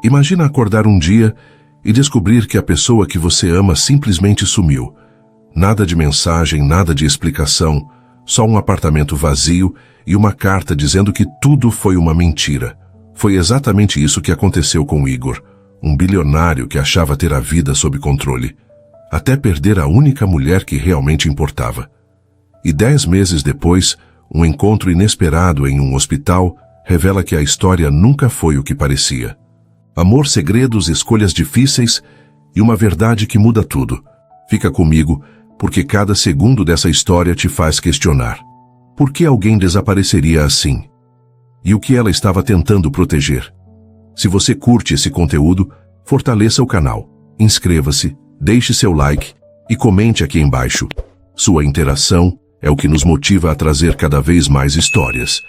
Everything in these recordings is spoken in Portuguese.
Imagina acordar um dia e descobrir que a pessoa que você ama simplesmente sumiu. Nada de mensagem, nada de explicação, só um apartamento vazio e uma carta dizendo que tudo foi uma mentira. Foi exatamente isso que aconteceu com Igor, um bilionário que achava ter a vida sob controle, até perder a única mulher que realmente importava. E 10 meses depois, um encontro inesperado em um hospital revela que a história nunca foi o que parecia. Amor, segredos, escolhas difíceis e uma verdade que muda tudo. Fica comigo, porque cada segundo dessa história te faz questionar. Por que alguém desapareceria assim? E o que ela estava tentando proteger? Se você curte esse conteúdo, fortaleça o canal, inscreva-se, deixe seu like e comente aqui embaixo. Sua interação é o que nos motiva a trazer cada vez mais histórias.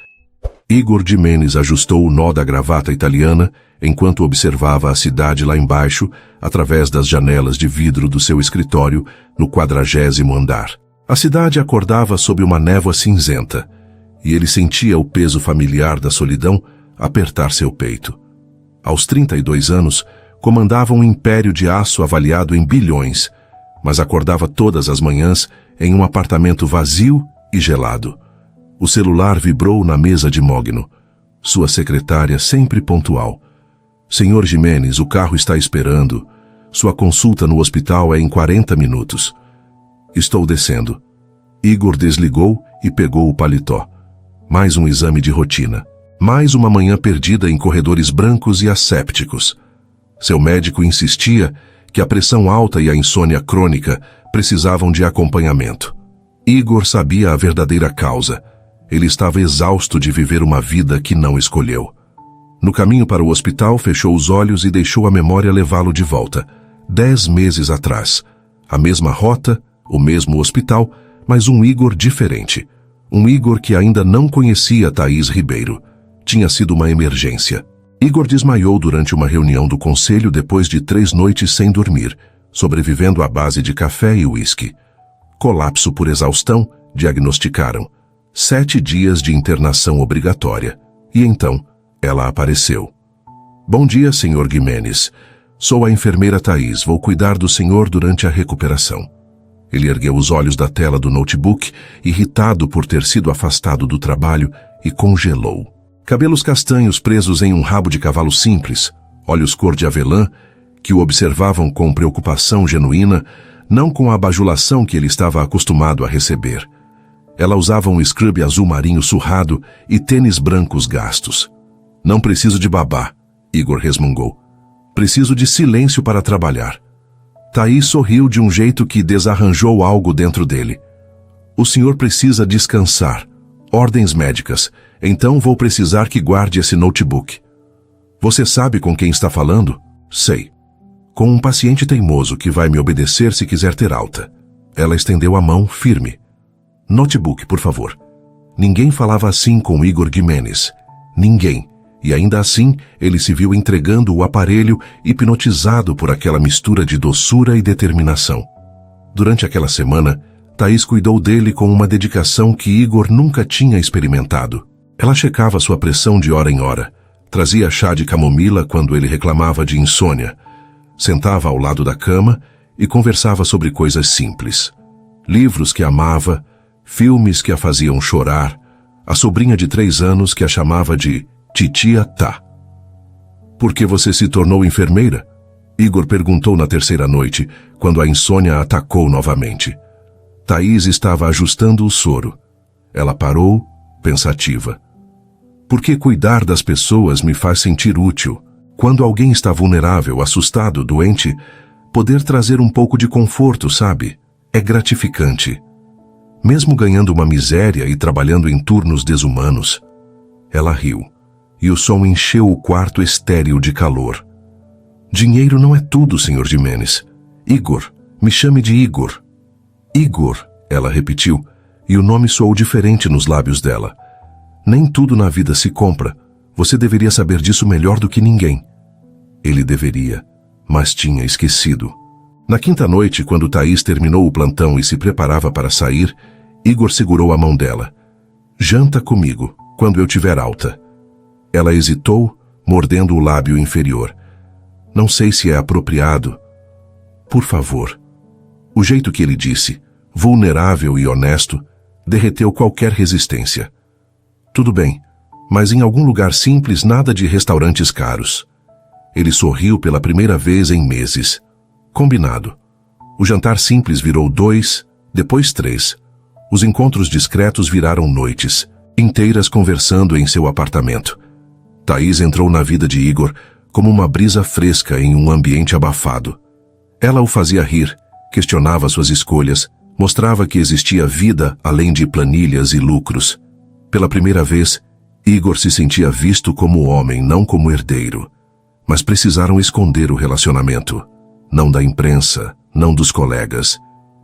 Igor Gimenez ajustou o nó da gravata italiana enquanto observava a cidade lá embaixo através das janelas de vidro do seu escritório no 40º andar. A cidade acordava sob uma névoa cinzenta e ele sentia o peso familiar da solidão apertar seu peito. Aos 32 anos, comandava um império de aço avaliado em bilhões, mas acordava todas as manhãs em um apartamento vazio e gelado. O celular vibrou na mesa de Mogno. Sua secretária sempre pontual. Senhor Gimenez, o carro está esperando. Sua consulta no hospital é em 40 minutos. Estou descendo. Igor desligou e pegou o paletó. Mais um exame de rotina. Mais uma manhã perdida em corredores brancos e assépticos. Seu médico insistia que a pressão alta e a insônia crônica precisavam de acompanhamento. Igor sabia a verdadeira causa. Ele estava exausto de viver uma vida que não escolheu. No caminho para o hospital, fechou os olhos e deixou a memória levá-lo de volta. 10 meses atrás. A mesma rota, o mesmo hospital, mas um Igor diferente. Um Igor que ainda não conhecia Thaís Ribeiro. Tinha sido uma emergência. Igor desmaiou durante uma reunião do conselho depois de 3 noites sem dormir, sobrevivendo à base de café e uísque. Colapso por exaustão, diagnosticaram. 7 dias de internação obrigatória. E então, ela apareceu. Bom dia, Sr. Gimenez. Sou a enfermeira Thaís. Vou cuidar do senhor durante a recuperação. Ele ergueu os olhos da tela do notebook, irritado por ter sido afastado do trabalho, e congelou. Cabelos castanhos presos em um rabo de cavalo simples, olhos cor de avelã, que o observavam com preocupação genuína, não com a bajulação que ele estava acostumado a receber. Ela usava um scrub azul marinho surrado e tênis brancos gastos. Não preciso de babá, Igor resmungou. Preciso de silêncio para trabalhar. Thaís sorriu de um jeito que desarranjou algo dentro dele. O senhor precisa descansar. Ordens médicas. Então vou precisar que guarde esse notebook. Você sabe com quem está falando? Sei. Com um paciente teimoso que vai me obedecer se quiser ter alta. Ela estendeu a mão firme. Notebook, por favor. Ninguém falava assim com Igor Gimenez. Ninguém. E ainda assim, ele se viu entregando o aparelho, hipnotizado por aquela mistura de doçura e determinação. Durante aquela semana, Thaís cuidou dele com uma dedicação que Igor nunca tinha experimentado. Ela checava sua pressão de hora em hora, trazia chá de camomila quando ele reclamava de insônia, sentava ao lado da cama e conversava sobre coisas simples. Livros que amava, filmes que a faziam chorar, a sobrinha de 3 anos que a chamava de Titia Tá. Por que você se tornou enfermeira? Igor perguntou na 3ª noite, quando a insônia atacou novamente. Thaís estava ajustando o soro. Ela parou, pensativa. Porque cuidar das pessoas me faz sentir útil. Quando alguém está vulnerável, assustado, doente, poder trazer um pouco de conforto, sabe? É gratificante. Mesmo ganhando uma miséria e trabalhando em turnos desumanos. Ela riu, e o som encheu o quarto estéril de calor. Dinheiro não é tudo, Sr. Gimenez. Igor, me chame de Igor. Igor, ela repetiu, e o nome soou diferente nos lábios dela. Nem tudo na vida se compra. Você deveria saber disso melhor do que ninguém. Ele deveria, mas tinha esquecido. Na 5ª noite, quando Thaís terminou o plantão e se preparava para sair, Igor segurou a mão dela. Janta comigo, quando eu tiver alta. Ela hesitou, mordendo o lábio inferior. Não sei se é apropriado. Por favor. O jeito que ele disse, vulnerável e honesto, derreteu qualquer resistência. Tudo bem, mas em algum lugar simples, nada de restaurantes caros. Ele sorriu pela primeira vez em meses. Combinado. O jantar simples virou 2, depois 3. Os encontros discretos viraram noites, inteiras conversando em seu apartamento. Thaís entrou na vida de Igor como uma brisa fresca em um ambiente abafado. Ela o fazia rir, questionava suas escolhas, mostrava que existia vida além de planilhas e lucros. Pela primeira vez, Igor se sentia visto como homem, não como herdeiro. Mas precisaram esconder o relacionamento. Não da imprensa, não dos colegas.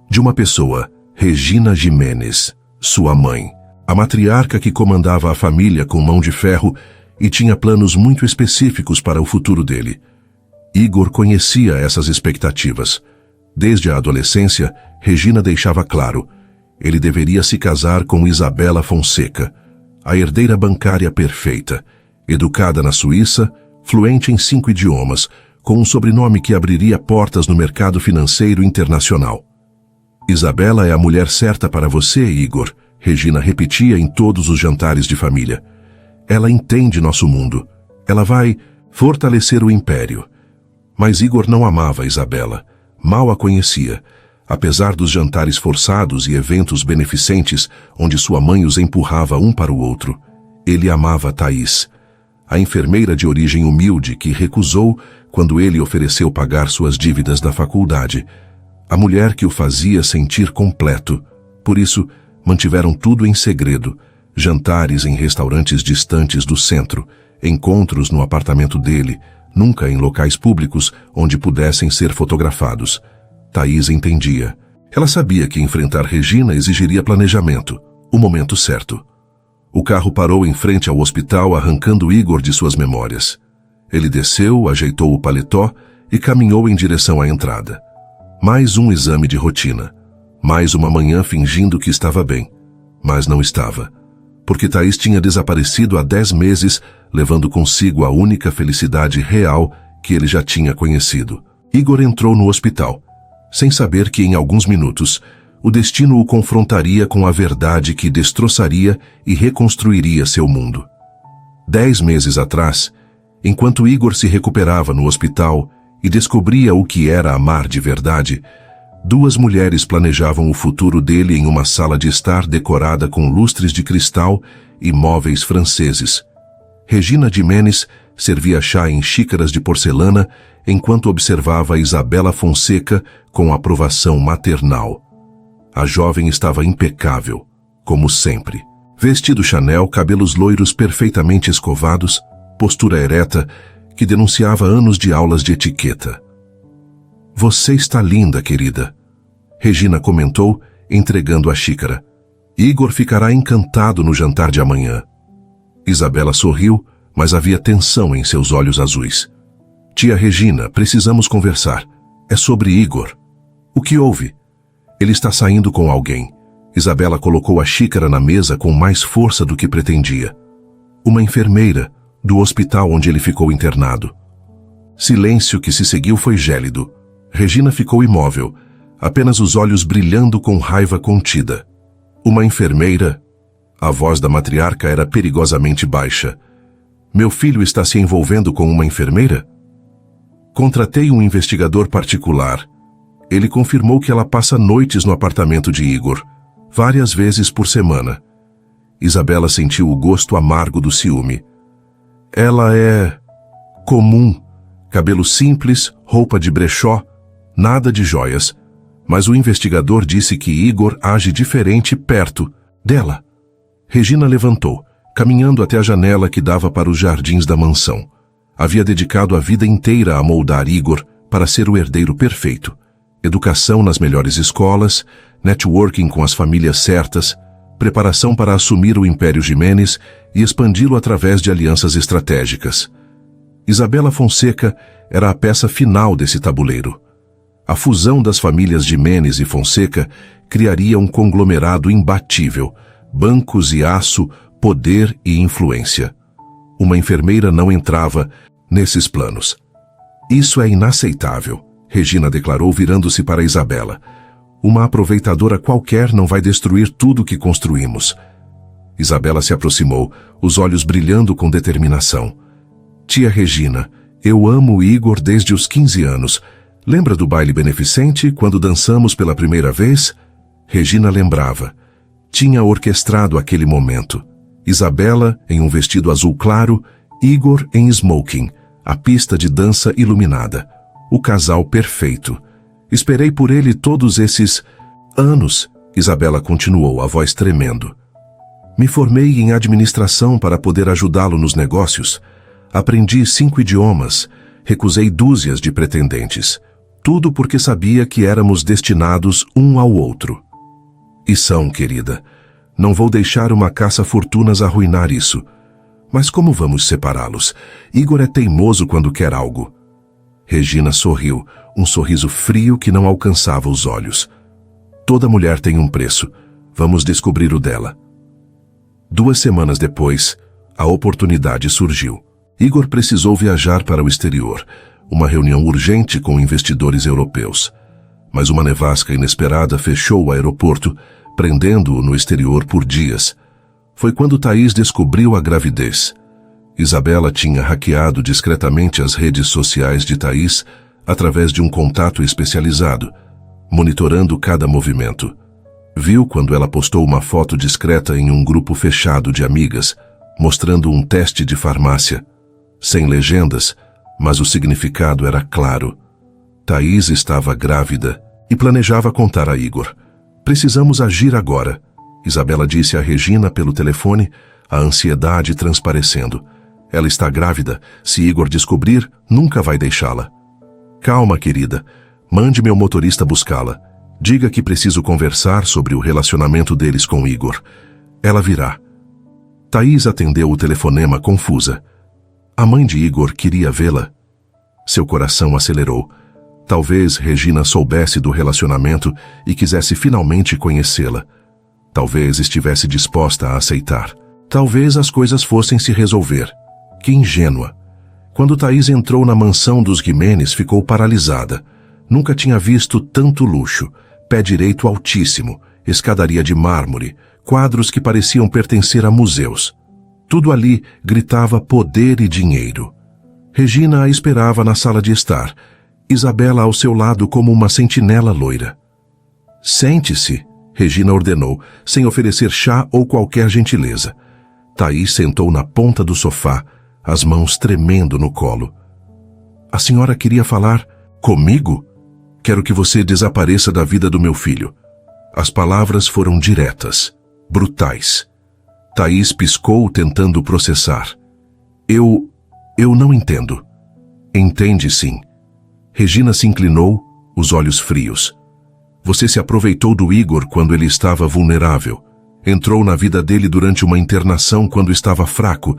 De uma pessoa, Regina Gimenez, sua mãe. A matriarca que comandava a família com mão de ferro e tinha planos muito específicos para o futuro dele. Igor conhecia essas expectativas. Desde a adolescência, Regina deixava claro, ele deveria se casar com Isabela Fonseca, a herdeira bancária perfeita, educada na Suíça, fluente em 5 idiomas, com um sobrenome que abriria portas no mercado financeiro internacional. Isabela é a mulher certa para você, Igor, Regina repetia em todos os jantares de família. Ela entende nosso mundo. Ela vai fortalecer o império. Mas Igor não amava Isabela. Mal a conhecia. Apesar dos jantares forçados e eventos beneficentes, onde sua mãe os empurrava um para o outro, ele amava Thaís, a enfermeira de origem humilde que recusou quando ele ofereceu pagar suas dívidas da faculdade, a mulher que o fazia sentir completo. Por isso, mantiveram tudo em segredo, jantares em restaurantes distantes do centro, encontros no apartamento dele, nunca em locais públicos onde pudessem ser fotografados. Thaís entendia. Ela sabia que enfrentar Regina exigiria planejamento, o momento certo. O carro parou em frente ao hospital, arrancando Igor de suas memórias. Ele desceu, ajeitou o paletó e caminhou em direção à entrada. Mais um exame de rotina. Mais uma manhã fingindo que estava bem. Mas não estava. Porque Thaís tinha desaparecido há 10 meses, levando consigo a única felicidade real que ele já tinha conhecido. Igor entrou no hospital, sem saber que em alguns minutos o destino o confrontaria com a verdade que destroçaria e reconstruiria seu mundo. 10 meses atrás, enquanto Igor se recuperava no hospital e descobria o que era amar de verdade, 2 mulheres planejavam o futuro dele em uma sala de estar decorada com lustres de cristal e móveis franceses. Regina Gimenez servia chá em xícaras de porcelana enquanto observava Isabela Fonseca com aprovação maternal. A jovem estava impecável, como sempre. Vestido Chanel, cabelos loiros perfeitamente escovados, postura ereta que denunciava anos de aulas de etiqueta. Você está linda, querida, Regina comentou, entregando a xícara. Igor ficará encantado no jantar de amanhã. Isabela sorriu, mas havia tensão em seus olhos azuis. Tia Regina, precisamos conversar. É sobre Igor. O que houve? Ele está saindo com alguém. Isabela colocou a xícara na mesa com mais força do que pretendia. Uma enfermeira, do hospital onde ele ficou internado. Silêncio que se seguiu foi gélido. Regina ficou imóvel, apenas os olhos brilhando com raiva contida. Uma enfermeira? A voz da matriarca era perigosamente baixa. Meu filho está se envolvendo com uma enfermeira? Contratei um investigador particular. Ele confirmou que ela passa noites no apartamento de Igor, várias vezes por semana. Isabela sentiu o gosto amargo do ciúme. Ela é comum, cabelo simples, roupa de brechó, nada de joias. Mas o investigador disse que Igor age diferente perto dela. Regina levantou, caminhando até a janela que dava para os jardins da mansão. Havia dedicado a vida inteira a moldar Igor para ser o herdeiro perfeito. Educação nas melhores escolas, networking com as famílias certas, preparação para assumir o Império Gimenez e expandi-lo através de alianças estratégicas. Isabela Fonseca era a peça final desse tabuleiro. A fusão das famílias Gimenez e Fonseca criaria um conglomerado imbatível, bancos e aço, poder e influência. Uma enfermeira não entrava nesses planos. Isso é inaceitável, Regina declarou virando-se para Isabela. Uma aproveitadora qualquer não vai destruir tudo que construímos. Isabela se aproximou, os olhos brilhando com determinação. Tia Regina, eu amo o Igor desde os 15 anos. Lembra do baile beneficente, quando dançamos pela primeira vez? Regina lembrava. Tinha orquestrado aquele momento. Isabela em um vestido azul claro, Igor em smoking, a pista de dança iluminada. O casal perfeito. Esperei por ele todos esses anos, Isabela continuou, a voz tremendo. Me formei em administração para poder ajudá-lo nos negócios. Aprendi 5 idiomas, recusei dúzias de pretendentes. Tudo porque sabia que éramos destinados um ao outro. E são, querida. Não vou deixar uma caça-fortunas arruinar isso. Mas como vamos separá-los? Igor é teimoso quando quer algo. Regina sorriu, um sorriso frio que não alcançava os olhos. Toda mulher tem um preço. Vamos descobrir o dela. 2 semanas depois, a oportunidade surgiu. Igor precisou viajar para o exterior, uma reunião urgente com investidores europeus. Mas uma nevasca inesperada fechou o aeroporto, prendendo-o no exterior por dias. Foi quando Thaís descobriu a gravidez. Isabela tinha hackeado discretamente as redes sociais de Thaís através de um contato especializado, monitorando cada movimento. Viu quando ela postou uma foto discreta em um grupo fechado de amigas, mostrando um teste de farmácia. Sem legendas, mas o significado era claro. Thaís estava grávida e planejava contar a Igor. Precisamos agir agora, Isabela disse a Regina pelo telefone, a ansiedade transparecendo. Ela está grávida. Se Igor descobrir, nunca vai deixá-la. Calma, querida. Mande meu motorista buscá-la. Diga que preciso conversar sobre o relacionamento deles com Igor. Ela virá. Thaís atendeu o telefonema confusa. A mãe de Igor queria vê-la. Seu coração acelerou. Talvez Regina soubesse do relacionamento e quisesse finalmente conhecê-la. Talvez estivesse disposta a aceitar. Talvez as coisas fossem se resolver. Que ingênua. Quando Thaís entrou na mansão dos Gimenez, ficou paralisada. Nunca tinha visto tanto luxo. Pé direito altíssimo, escadaria de mármore, quadros que pareciam pertencer a museus. Tudo ali gritava poder e dinheiro. Regina a esperava na sala de estar, Isabela ao seu lado como uma sentinela loira. Sente-se, Regina ordenou, sem oferecer chá ou qualquer gentileza. Thaís sentou na ponta do sofá, as mãos tremendo no colo. A senhora queria falar comigo? Quero que você desapareça da vida do meu filho. As palavras foram diretas, brutais. Thaís piscou tentando processar. Eu não entendo. Entende sim. Regina se inclinou, os olhos frios. Você se aproveitou do Igor quando ele estava vulnerável. Entrou na vida dele durante uma internação quando estava fraco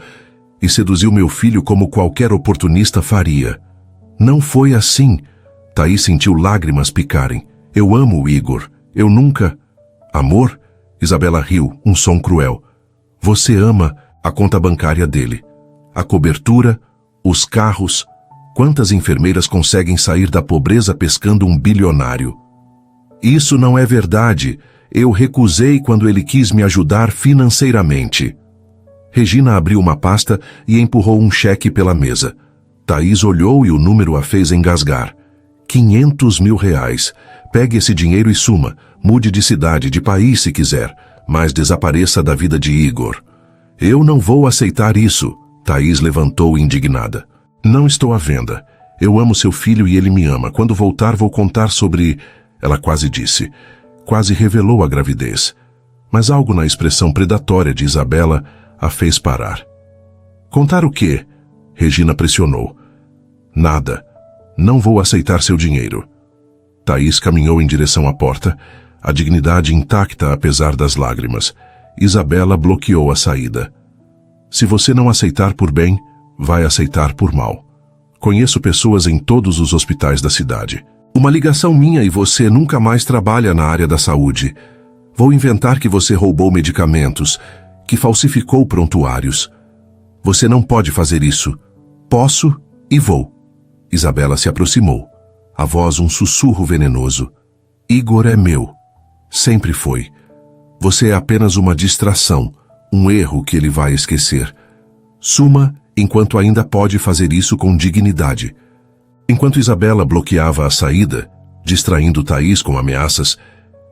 e seduziu meu filho como qualquer oportunista faria. Não foi assim. Thaís sentiu lágrimas picarem. Eu amo o Igor. Eu nunca... Amor? Isabela riu, um som cruel. Você ama a conta bancária dele. A cobertura, os carros. Quantas enfermeiras conseguem sair da pobreza pescando um bilionário? Isso não é verdade. Eu recusei quando ele quis me ajudar financeiramente. Regina abriu uma pasta e empurrou um cheque pela mesa. Thaís olhou e o número a fez engasgar. 500 mil reais. Pegue esse dinheiro e suma. Mude de cidade, de país se quiser, mas desapareça da vida de Igor. Eu não vou aceitar isso. Thaís levantou indignada. Não estou à venda. Eu amo seu filho e ele me ama. Quando voltar vou contar sobre... Ela quase disse. Quase revelou a gravidez. Mas algo na expressão predatória de Isabela a fez parar. Contar o quê? Regina pressionou. Nada. Não vou aceitar seu dinheiro. Thaís caminhou em direção à porta, a dignidade intacta apesar das lágrimas. Isabela bloqueou a saída. Se você não aceitar por bem, vai aceitar por mal. Conheço pessoas em todos os hospitais da cidade. Uma ligação minha e você nunca mais trabalha na área da saúde. Vou inventar que você roubou medicamentos, que falsificou prontuários. Você não pode fazer isso. Posso e vou. Isabela se aproximou. A voz um sussurro venenoso. Igor é meu. Sempre foi. Você é apenas uma distração, um erro que ele vai esquecer. Suma enquanto ainda pode fazer isso com dignidade. Enquanto Isabela bloqueava a saída, distraindo Thaís com ameaças,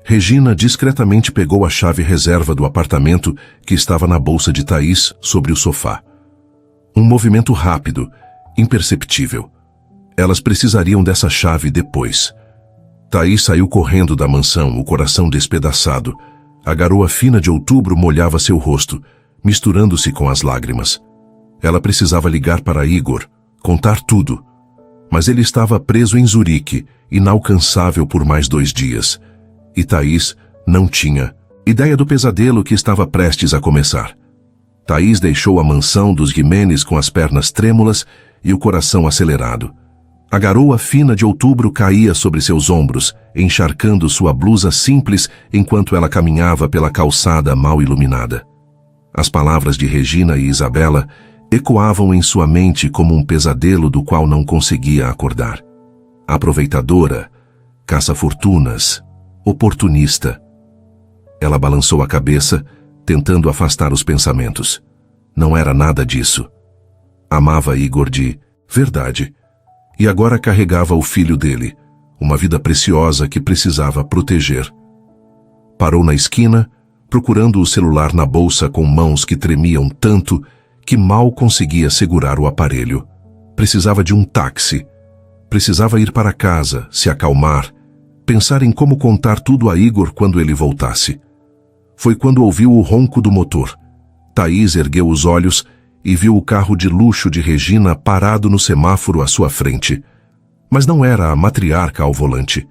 Regina discretamente pegou a chave reserva do apartamento que estava na bolsa de Thaís sobre o sofá. Um movimento rápido, imperceptível. Elas precisariam dessa chave depois. Thaís saiu correndo da mansão, o coração despedaçado. A garoa fina de outubro molhava seu rosto, misturando-se com as lágrimas. Ela precisava ligar para Igor, contar tudo. Mas ele estava preso em Zurique, inalcançável por mais 2 dias. E Thaís não tinha ideia do pesadelo que estava prestes a começar. Thaís deixou a mansão dos Gimenez com as pernas trêmulas e o coração acelerado. A garoa fina de outubro caía sobre seus ombros, encharcando sua blusa simples enquanto ela caminhava pela calçada mal iluminada. As palavras de Regina e Isabela ecoavam em sua mente como um pesadelo do qual não conseguia acordar. Aproveitadora, caça-fortunas, oportunista. Ela balançou a cabeça, tentando afastar os pensamentos. Não era nada disso. Amava Igor de verdade, e agora carregava o filho dele, uma vida preciosa que precisava proteger. Parou na esquina, procurando o celular na bolsa com mãos que tremiam tanto que mal conseguia segurar o aparelho. Precisava de um táxi. Precisava ir para casa, se acalmar, pensar em como contar tudo a Igor quando ele voltasse. Foi quando ouviu o ronco do motor. Thaís ergueu os olhos e viu o carro de luxo de Regina parado no semáforo à sua frente. Mas não era a matriarca ao volante.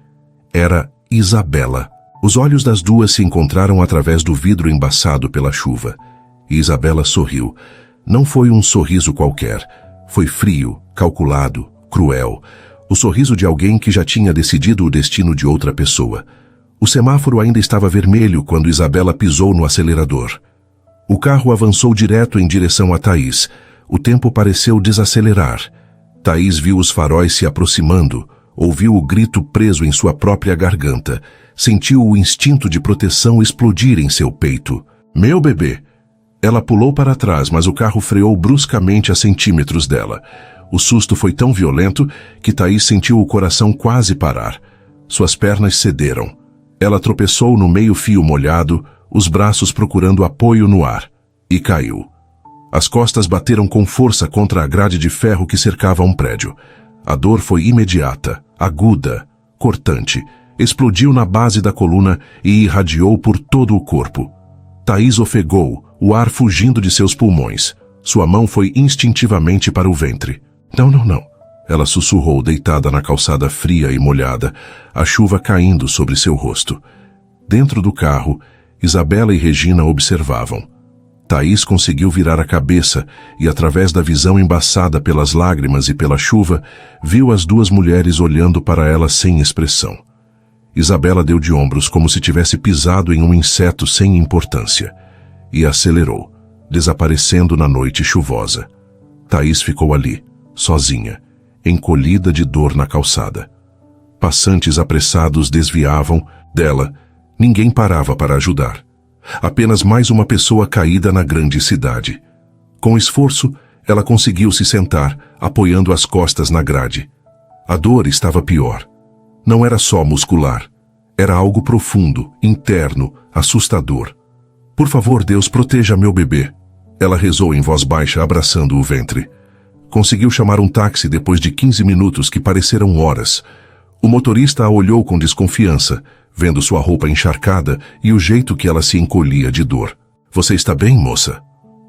Era Isabela. Os olhos das duas se encontraram através do vidro embaçado pela chuva. E Isabela sorriu. Não foi um sorriso qualquer. Foi frio, calculado, cruel. O sorriso de alguém que já tinha decidido o destino de outra pessoa. O semáforo ainda estava vermelho quando Isabela pisou no acelerador. O carro avançou direto em direção a Thaís. O tempo pareceu desacelerar. Thaís viu os faróis se aproximando, ouviu o grito preso em sua própria garganta, sentiu o instinto de proteção explodir em seu peito. Meu bebê! Ela pulou para trás, mas o carro freou bruscamente a centímetros dela. O susto foi tão violento que Thaís sentiu o coração quase parar. Suas pernas cederam. Ela tropeçou no meio-fio molhado, os braços procurando apoio no ar, e caiu. As costas bateram com força contra a grade de ferro que cercava um prédio. A dor foi imediata, aguda, cortante. Explodiu na base da coluna e irradiou por todo o corpo. Thaís ofegou, o ar fugindo de seus pulmões. Sua mão foi instintivamente para o ventre. Não, não, não. Ela sussurrou, deitada na calçada fria e molhada, a chuva caindo sobre seu rosto. Dentro do carro, Isabela e Regina observavam. Thaís conseguiu virar a cabeça e, através da visão embaçada pelas lágrimas e pela chuva, viu as 2 mulheres olhando para ela sem expressão. Isabela deu de ombros como se tivesse pisado em um inseto sem importância e acelerou, desaparecendo na noite chuvosa. Thaís ficou ali, sozinha, encolhida de dor na calçada. Passantes apressados desviavam dela. Ninguém parava para ajudar. Apenas mais uma pessoa caída na grande cidade. Com esforço, ela conseguiu se sentar, apoiando as costas na grade. A dor estava pior. Não era só muscular. Era algo profundo, interno, assustador. Por favor, Deus, proteja meu bebê. Ela rezou em voz baixa, abraçando o ventre. Conseguiu chamar um táxi depois de 15 minutos que pareceram horas. O motorista a olhou com desconfiança, vendo sua roupa encharcada e o jeito que ela se encolhia de dor. Você está bem, moça?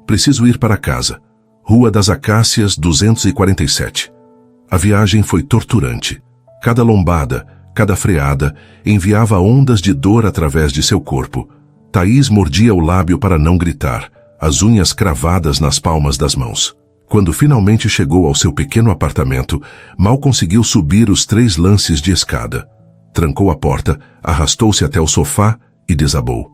Preciso ir para casa. Rua das Acácias, 247. A viagem foi torturante. Cada lombada, cada freada, enviava ondas de dor através de seu corpo. Thaís mordia o lábio para não gritar, as unhas cravadas nas palmas das mãos. Quando finalmente chegou ao seu pequeno apartamento, mal conseguiu subir os 3 lances de escada. Trancou a porta, arrastou-se até o sofá e desabou.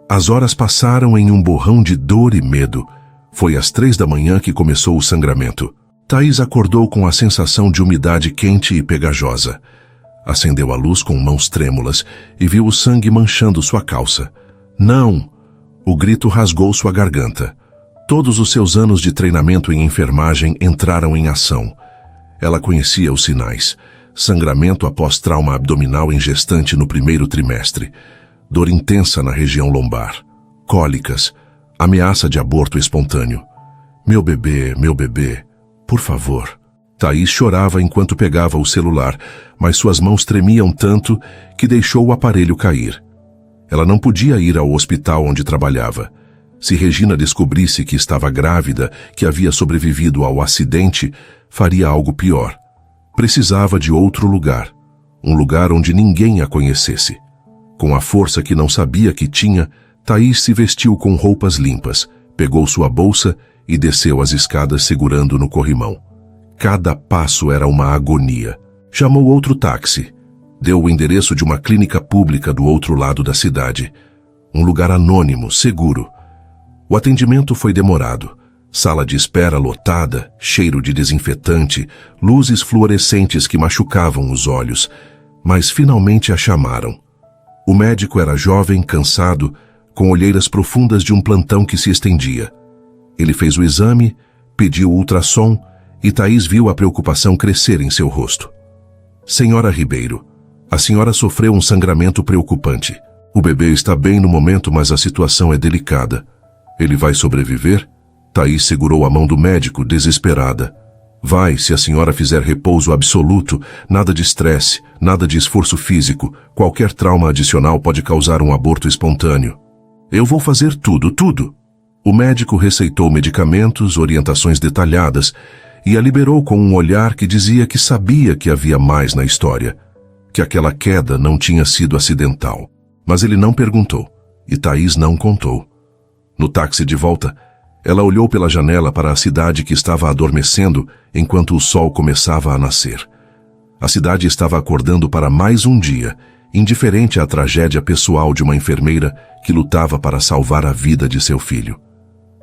As horas passaram em um borrão de dor e medo. Foi às 3 da manhã que começou o sangramento. Thaís acordou com a sensação de umidade quente e pegajosa. Acendeu a luz com mãos trêmulas e viu o sangue manchando sua calça. Não! O grito rasgou sua garganta. Todos os seus anos de treinamento em enfermagem entraram em ação. Ela conhecia os sinais. Sangramento após trauma abdominal em gestante no primeiro trimestre. Dor intensa na região lombar. Cólicas. Ameaça de aborto espontâneo. Meu bebê, por favor. Thaís chorava enquanto pegava o celular, mas suas mãos tremiam tanto que deixou o aparelho cair. Ela não podia ir ao hospital onde trabalhava. Se Regina descobrisse que estava grávida, que havia sobrevivido ao acidente, faria algo pior. Precisava de outro lugar. Um lugar onde ninguém a conhecesse. Com a força que não sabia que tinha, Thaís se vestiu com roupas limpas, pegou sua bolsa e desceu as escadas segurando no corrimão. Cada passo era uma agonia. Chamou outro táxi. Deu o endereço de uma clínica pública do outro lado da cidade. Um lugar anônimo, seguro. O atendimento foi demorado. Sala de espera lotada, cheiro de desinfetante, luzes fluorescentes que machucavam os olhos. Mas finalmente a chamaram. O médico era jovem, cansado, com olheiras profundas de um plantão que se estendia. Ele fez o exame, pediu ultrassom e Thaís viu a preocupação crescer em seu rosto. Senhora Ribeiro, a senhora sofreu um sangramento preocupante. O bebê está bem no momento, mas a situação é delicada. Ele vai sobreviver? Thaís segurou a mão do médico, desesperada. Vai, se a senhora fizer repouso absoluto, nada de estresse, nada de esforço físico, qualquer trauma adicional pode causar um aborto espontâneo. Eu vou fazer tudo. O médico receitou medicamentos, orientações detalhadas e a liberou com um olhar que dizia que sabia que havia mais na história, que aquela queda não tinha sido acidental. Mas ele não perguntou, e Thaís não contou. No táxi de volta, ela olhou pela janela para a cidade que estava adormecendo enquanto o sol começava a nascer. A cidade estava acordando para mais um dia, indiferente à tragédia pessoal de uma enfermeira que lutava para salvar a vida de seu filho.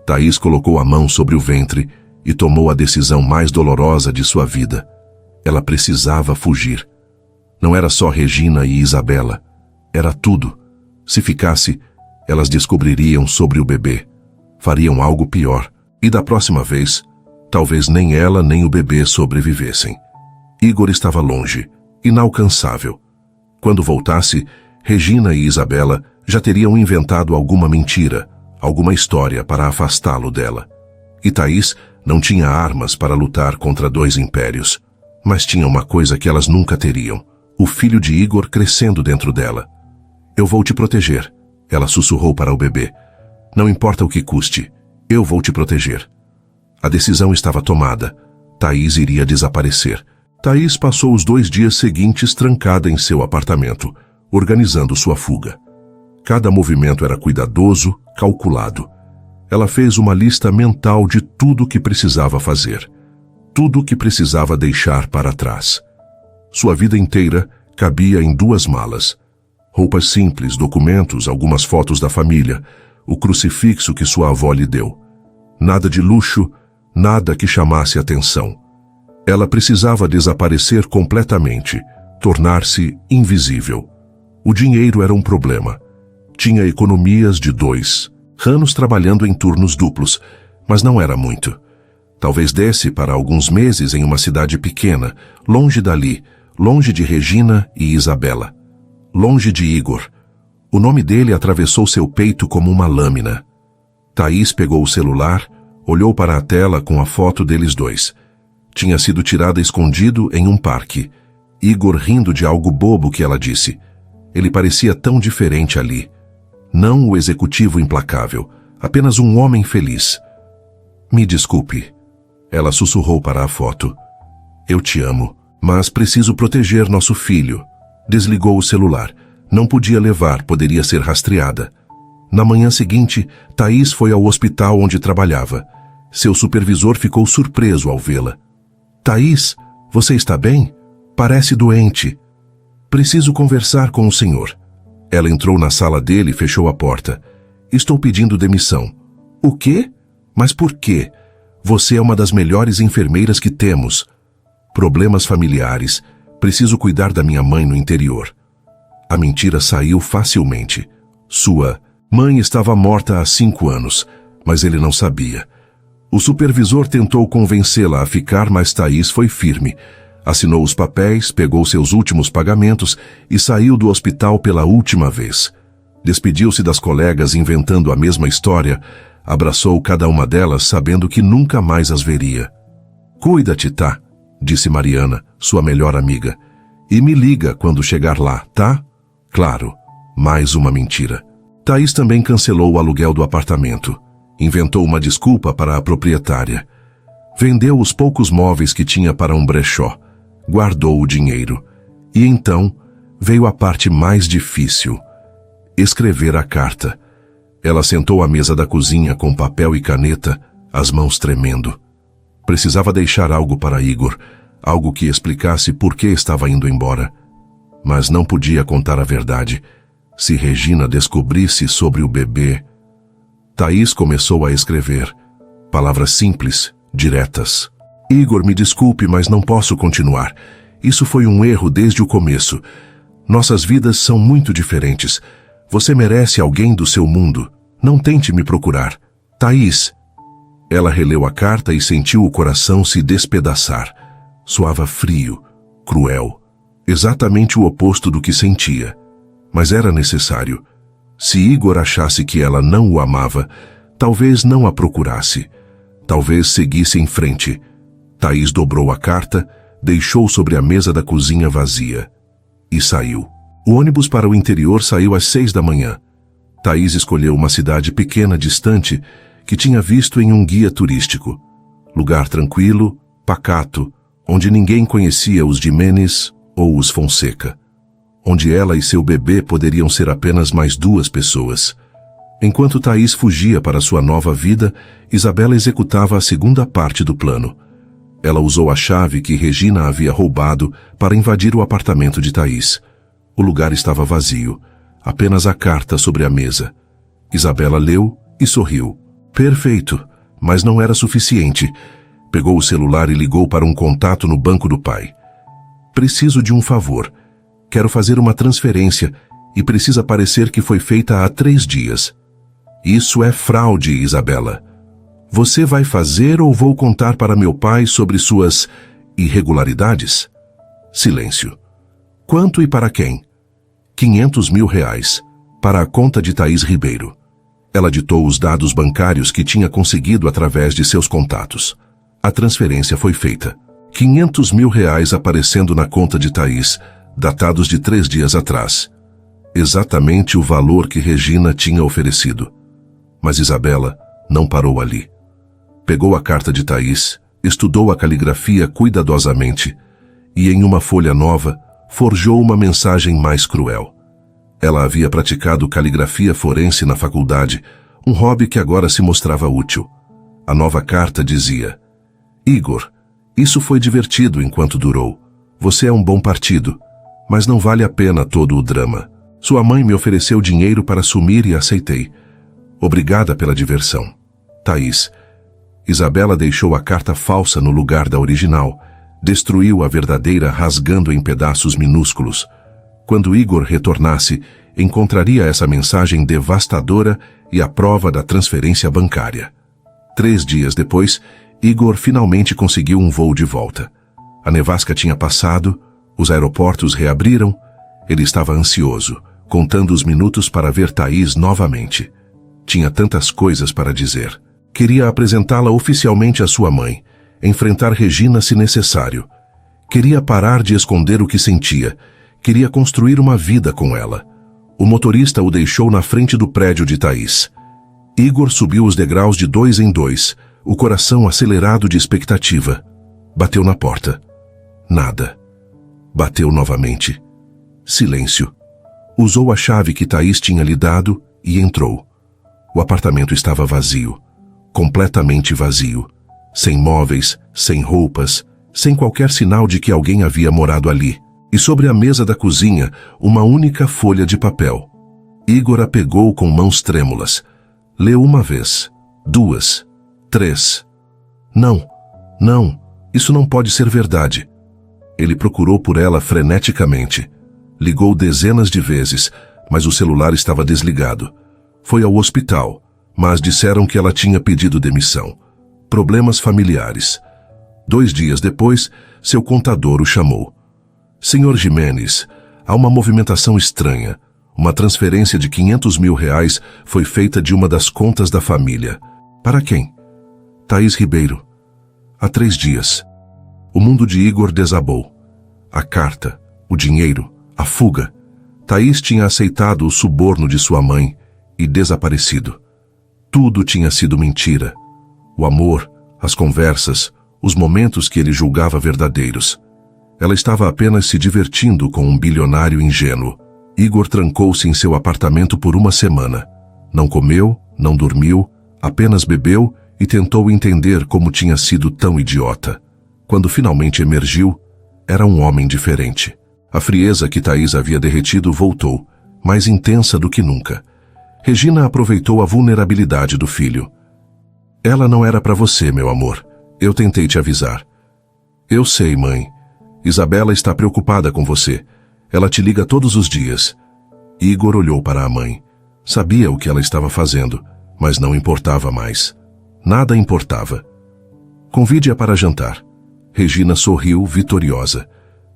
Thaís colocou a mão sobre o ventre e tomou a decisão mais dolorosa de sua vida. Ela precisava fugir. Não era só Regina e Isabela. Era tudo. Se ficasse, elas descobririam sobre o bebê. Fariam algo pior. E da próxima vez, talvez nem ela nem o bebê sobrevivessem. Igor estava longe, inalcançável. Quando voltasse, Regina e Isabela já teriam inventado alguma mentira, alguma história para afastá-lo dela. E Thaís não tinha armas para lutar contra dois impérios, mas tinha uma coisa que elas nunca teriam: o filho de Igor crescendo dentro dela. Eu vou te proteger, ela sussurrou para o bebê. Não importa o que custe, eu vou te proteger. A decisão estava tomada. Thaís iria desaparecer. Thaís passou os 2 dias seguintes trancada em seu apartamento, organizando sua fuga. Cada movimento era cuidadoso, calculado. Ela fez uma lista mental de tudo o que precisava fazer, tudo o que precisava deixar para trás. Sua vida inteira cabia em 2 malas. Roupas simples, documentos, algumas fotos da família, o crucifixo que sua avó lhe deu. Nada de luxo, nada que chamasse atenção. Ela precisava desaparecer completamente, tornar-se invisível. O dinheiro era um problema. Tinha economias de 2 anos trabalhando em turnos duplos, mas não era muito. Talvez desse para alguns meses em uma cidade pequena, longe dali, longe de Regina e Isabela. Longe de Igor. O nome dele atravessou seu peito como uma lâmina. Thaís pegou o celular, olhou para a tela com a foto deles 2. Tinha sido tirada escondido em um parque. Igor rindo de algo bobo que ela disse. Ele parecia tão diferente ali. Não o executivo implacável, apenas um homem feliz. Me desculpe. Ela sussurrou para a foto. Eu te amo, mas preciso proteger nosso filho. Desligou o celular. Não podia levar, poderia ser rastreada. Na manhã seguinte, Thaís foi ao hospital onde trabalhava. Seu supervisor ficou surpreso ao vê-la. Thaís, você está bem? Parece doente. Preciso conversar com o senhor. Ela entrou na sala dele e fechou a porta. Estou pedindo demissão. O quê? Mas por quê? Você é uma das melhores enfermeiras que temos. Problemas familiares. Preciso cuidar da minha mãe no interior. A mentira saiu facilmente. Sua mãe estava morta há 5 anos, mas ele não sabia. O supervisor tentou convencê-la a ficar, mas Thaís foi firme. Assinou os papéis, pegou seus últimos pagamentos e saiu do hospital pela última vez. Despediu-se das colegas inventando a mesma história, abraçou cada uma delas sabendo que nunca mais as veria. "Cuida-te, tá?", disse Mariana, sua melhor amiga. "E me liga quando chegar lá, tá?" Claro, mais uma mentira. Thaís também cancelou o aluguel do apartamento. Inventou uma desculpa para a proprietária. Vendeu os poucos móveis que tinha para um brechó. Guardou o dinheiro. E então veio a parte mais difícil: escrever a carta. Ela sentou à mesa da cozinha com papel e caneta, as mãos tremendo. Precisava deixar algo para Igor, algo que explicasse por que estava indo embora. Mas não podia contar a verdade. Se Regina descobrisse sobre o bebê... Thaís começou a escrever. Palavras simples, diretas. "Igor, me desculpe, mas não posso continuar. Isso foi um erro desde o começo. Nossas vidas são muito diferentes. Você merece alguém do seu mundo. Não tente me procurar. Thaís." Ela releu a carta e sentiu o coração se despedaçar. Soava frio, cruel. Exatamente o oposto do que sentia. Mas era necessário. Se Igor achasse que ela não o amava, talvez não a procurasse. Talvez seguisse em frente. Thaís dobrou a carta, deixou sobre a mesa da cozinha vazia. E saiu. O ônibus para o interior saiu às 6 da manhã. Thaís escolheu uma cidade pequena distante que tinha visto em um guia turístico. Lugar tranquilo, pacato, onde ninguém conhecia os Jimenez ou os Fonseca. Onde ela e seu bebê poderiam ser apenas mais 2 pessoas. Enquanto Thaís fugia para sua nova vida, Isabela executava a segunda parte do plano. Ela usou a chave que Regina havia roubado para invadir o apartamento de Thaís. O lugar estava vazio, apenas a carta sobre a mesa. Isabela leu e sorriu. Perfeito, mas não era suficiente. Pegou o celular e ligou para um contato no banco do pai. "Preciso de um favor. Quero fazer uma transferência e precisa parecer que foi feita há 3 dias. Isso é fraude, Isabela. Você vai fazer ou vou contar para meu pai sobre suas irregularidades?" Silêncio. "Quanto e para quem?" R$500 mil, para a conta de Thaís Ribeiro. Ela ditou os dados bancários que tinha conseguido através de seus contatos. A transferência foi feita. R$500 mil aparecendo na conta de Thaís, datados de 3 dias atrás. Exatamente o valor que Regina tinha oferecido. Mas Isabela não parou ali. Pegou a carta de Thaís, estudou a caligrafia cuidadosamente e, em uma folha nova, forjou uma mensagem mais cruel. Ela havia praticado caligrafia forense na faculdade, um hobby que agora se mostrava útil. A nova carta dizia: "Igor, isso foi divertido enquanto durou. Você é um bom partido, mas não vale a pena todo o drama. Sua mãe me ofereceu dinheiro para sumir e aceitei. Obrigada pela diversão. Thaís." Isabela deixou a carta falsa no lugar da original, destruiu a verdadeira rasgando em pedaços minúsculos. Quando Igor retornasse, encontraria essa mensagem devastadora e a prova da transferência bancária. 3 dias depois, Igor finalmente conseguiu um voo de volta. A nevasca tinha passado, os aeroportos reabriram. Ele estava ansioso, contando os minutos para ver Thaís novamente. Tinha tantas coisas para dizer. Queria apresentá-la oficialmente à sua mãe, enfrentar Regina se necessário. Queria parar de esconder o que sentia. Queria construir uma vida com ela. O motorista o deixou na frente do prédio de Thaís. Igor subiu os degraus de 2 em 2, o coração acelerado de expectativa. Bateu na porta. Nada. Bateu novamente. Silêncio. Usou a chave que Thaís tinha lhe dado e entrou. O apartamento estava vazio. Completamente vazio. Sem móveis, sem roupas, sem qualquer sinal de que alguém havia morado ali. E sobre a mesa da cozinha, uma única folha de papel. Igor a pegou com mãos trêmulas. Leu uma vez, 2, 3. Não, não, isso não pode ser verdade. Ele procurou por ela freneticamente. Ligou dezenas de vezes, mas o celular estava desligado. Foi ao hospital, mas disseram que ela tinha pedido demissão. Problemas familiares. 2 dias depois, seu contador o chamou. Senhor Jimenez, há uma movimentação estranha. Uma transferência de R$500 mil foi feita de uma das contas da família. Para quem? Thaís Ribeiro. Há 3 dias. O mundo de Igor desabou. A carta, o dinheiro, a fuga. Thaís tinha aceitado o suborno de sua mãe e desaparecido. Tudo tinha sido mentira. O amor, as conversas, os momentos que ele julgava verdadeiros. Ela estava apenas se divertindo com um bilionário ingênuo. Igor trancou-se em seu apartamento por 1 semana. Não comeu, não dormiu, apenas bebeu e tentou entender como tinha sido tão idiota. Quando finalmente emergiu, era um homem diferente. A frieza que Thaís havia derretido voltou, mais intensa do que nunca. Regina aproveitou a vulnerabilidade do filho. Ela não era para você, meu amor. Eu tentei te avisar. Eu sei, mãe. Isabela está preocupada com você. Ela te liga todos os dias. Igor olhou para a mãe. Sabia o que ela estava fazendo, mas não importava mais. Nada importava. Convide-a para jantar. Regina sorriu, vitoriosa.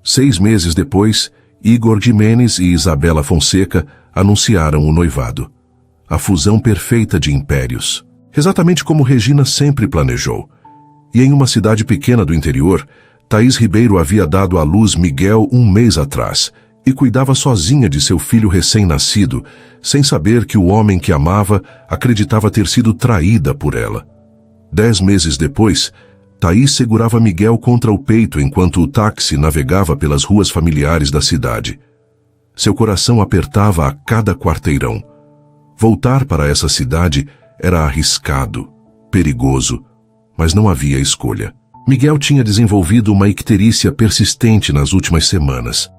6 meses depois, Igor Jimenez e Isabela Fonseca anunciaram o noivado. A fusão perfeita de impérios. Exatamente como Regina sempre planejou. E em uma cidade pequena do interior, Thaís Ribeiro havia dado à luz Miguel 1 mês atrás e cuidava sozinha de seu filho recém-nascido, sem saber que o homem que amava acreditava ter sido traída por ela. 10 meses depois, Thaís segurava Miguel contra o peito enquanto o táxi navegava pelas ruas familiares da cidade. Seu coração apertava a cada quarteirão. Voltar para essa cidade era arriscado, perigoso, mas não havia escolha. Miguel tinha desenvolvido uma icterícia persistente nas últimas semanas.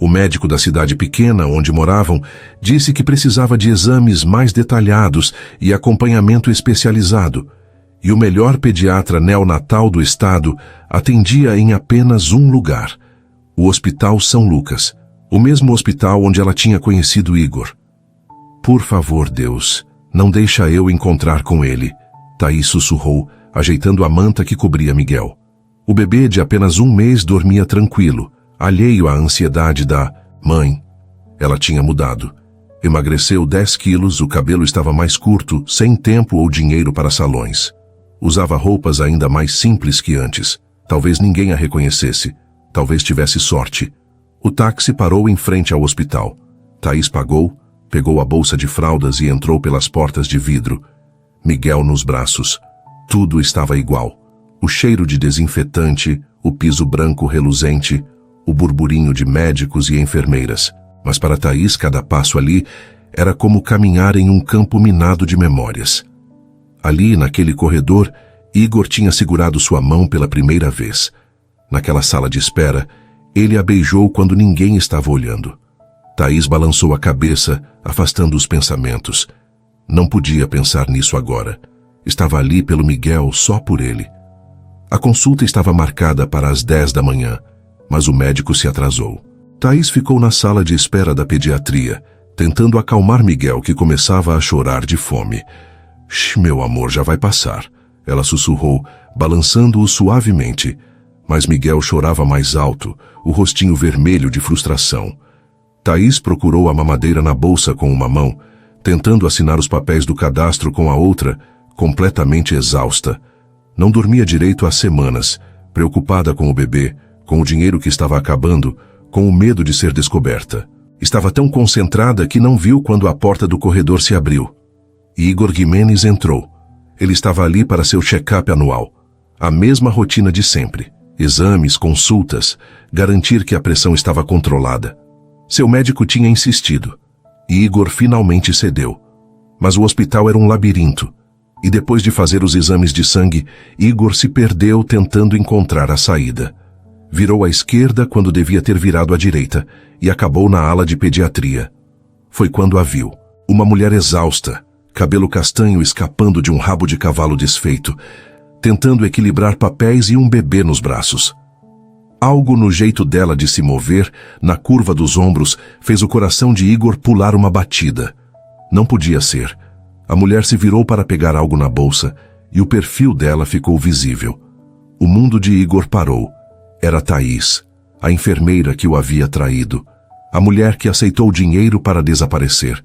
O médico da cidade pequena onde moravam disse que precisava de exames mais detalhados e acompanhamento especializado, e o melhor pediatra neonatal do estado atendia em apenas um lugar, o Hospital São Lucas, o mesmo hospital onde ela tinha conhecido Igor. Por favor, Deus, não deixa eu encontrar com ele, Thaís sussurrou, ajeitando a manta que cobria Miguel. O bebê de apenas 1 mês dormia tranquilo, alheio à ansiedade da mãe. Ela tinha mudado. Emagreceu 10 quilos, o cabelo estava mais curto, sem tempo ou dinheiro para salões. Usava roupas ainda mais simples que antes. Talvez ninguém a reconhecesse. Talvez tivesse sorte. O táxi parou em frente ao hospital. Thaís pagou, pegou a bolsa de fraldas e entrou pelas portas de vidro. Miguel nos braços. Tudo estava igual. O cheiro de desinfetante, o piso branco reluzente, o burburinho de médicos e enfermeiras. Mas para Thaís, cada passo ali era como caminhar em um campo minado de memórias. Ali, naquele corredor, Igor tinha segurado sua mão pela primeira vez. Naquela sala de espera, ele a beijou quando ninguém estava olhando. Thaís balançou a cabeça, afastando os pensamentos. Não podia pensar nisso agora. Estava ali pelo Miguel, só por ele. A consulta estava marcada para as 10 da manhã, mas o médico se atrasou. Thaís ficou na sala de espera da pediatria, tentando acalmar Miguel, que começava a chorar de fome. Meu amor, já vai passar, ela sussurrou, balançando-o suavemente. Mas Miguel chorava mais alto, o rostinho vermelho de frustração. Thaís procurou a mamadeira na bolsa com uma mão, tentando assinar os papéis do cadastro com a outra, completamente exausta. Não dormia direito há semanas, preocupada com o bebê, com o dinheiro que estava acabando, com o medo de ser descoberta. Estava tão concentrada que não viu quando a porta do corredor se abriu. Igor Jimenez entrou. Ele estava ali para seu check-up anual. A mesma rotina de sempre. Exames, consultas, garantir que a pressão estava controlada. Seu médico tinha insistido. Igor finalmente cedeu. Mas o hospital era um labirinto. E depois de fazer os exames de sangue, Igor se perdeu tentando encontrar a saída. Virou à esquerda quando devia ter virado à direita e acabou na ala de pediatria. Foi quando a viu. Uma mulher exausta, cabelo castanho escapando de um rabo de cavalo desfeito. tentando equilibrar papéis e um bebê nos braços. Algo no jeito dela de se mover, na curva dos ombros, fez o coração de Igor pular uma batida. Não podia ser. A mulher se virou para pegar algo na bolsa e o perfil dela ficou visível. O mundo de Igor parou. Era Thaís, a enfermeira que o havia traído. A mulher que aceitou dinheiro para desaparecer.